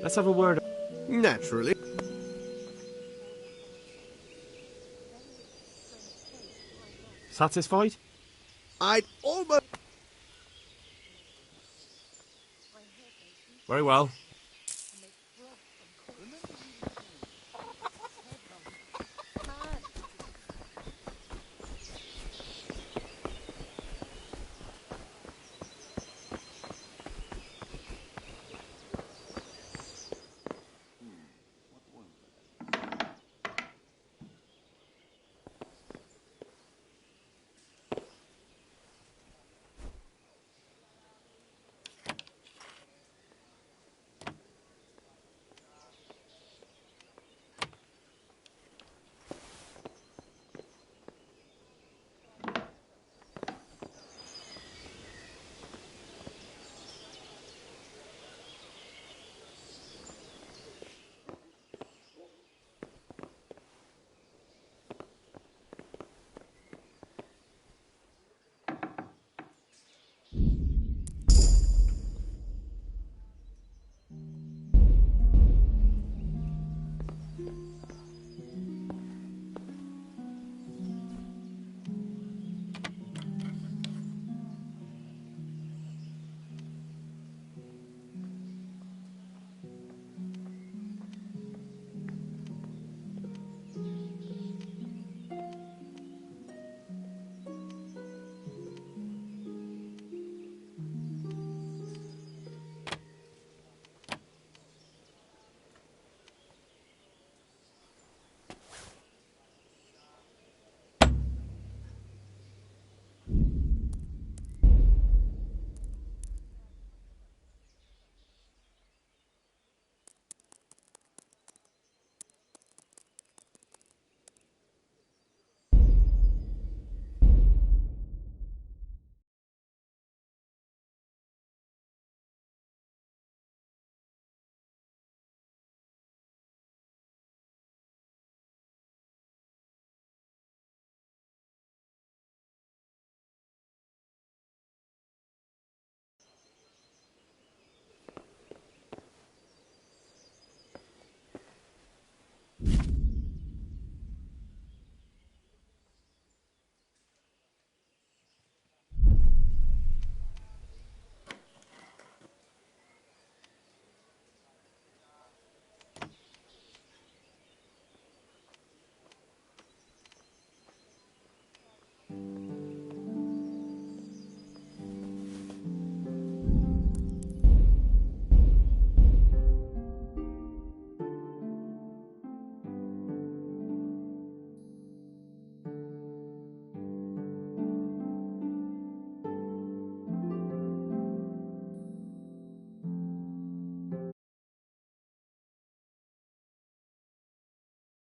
Let's have a word. Naturally. Satisfied? I'd almost... Very well.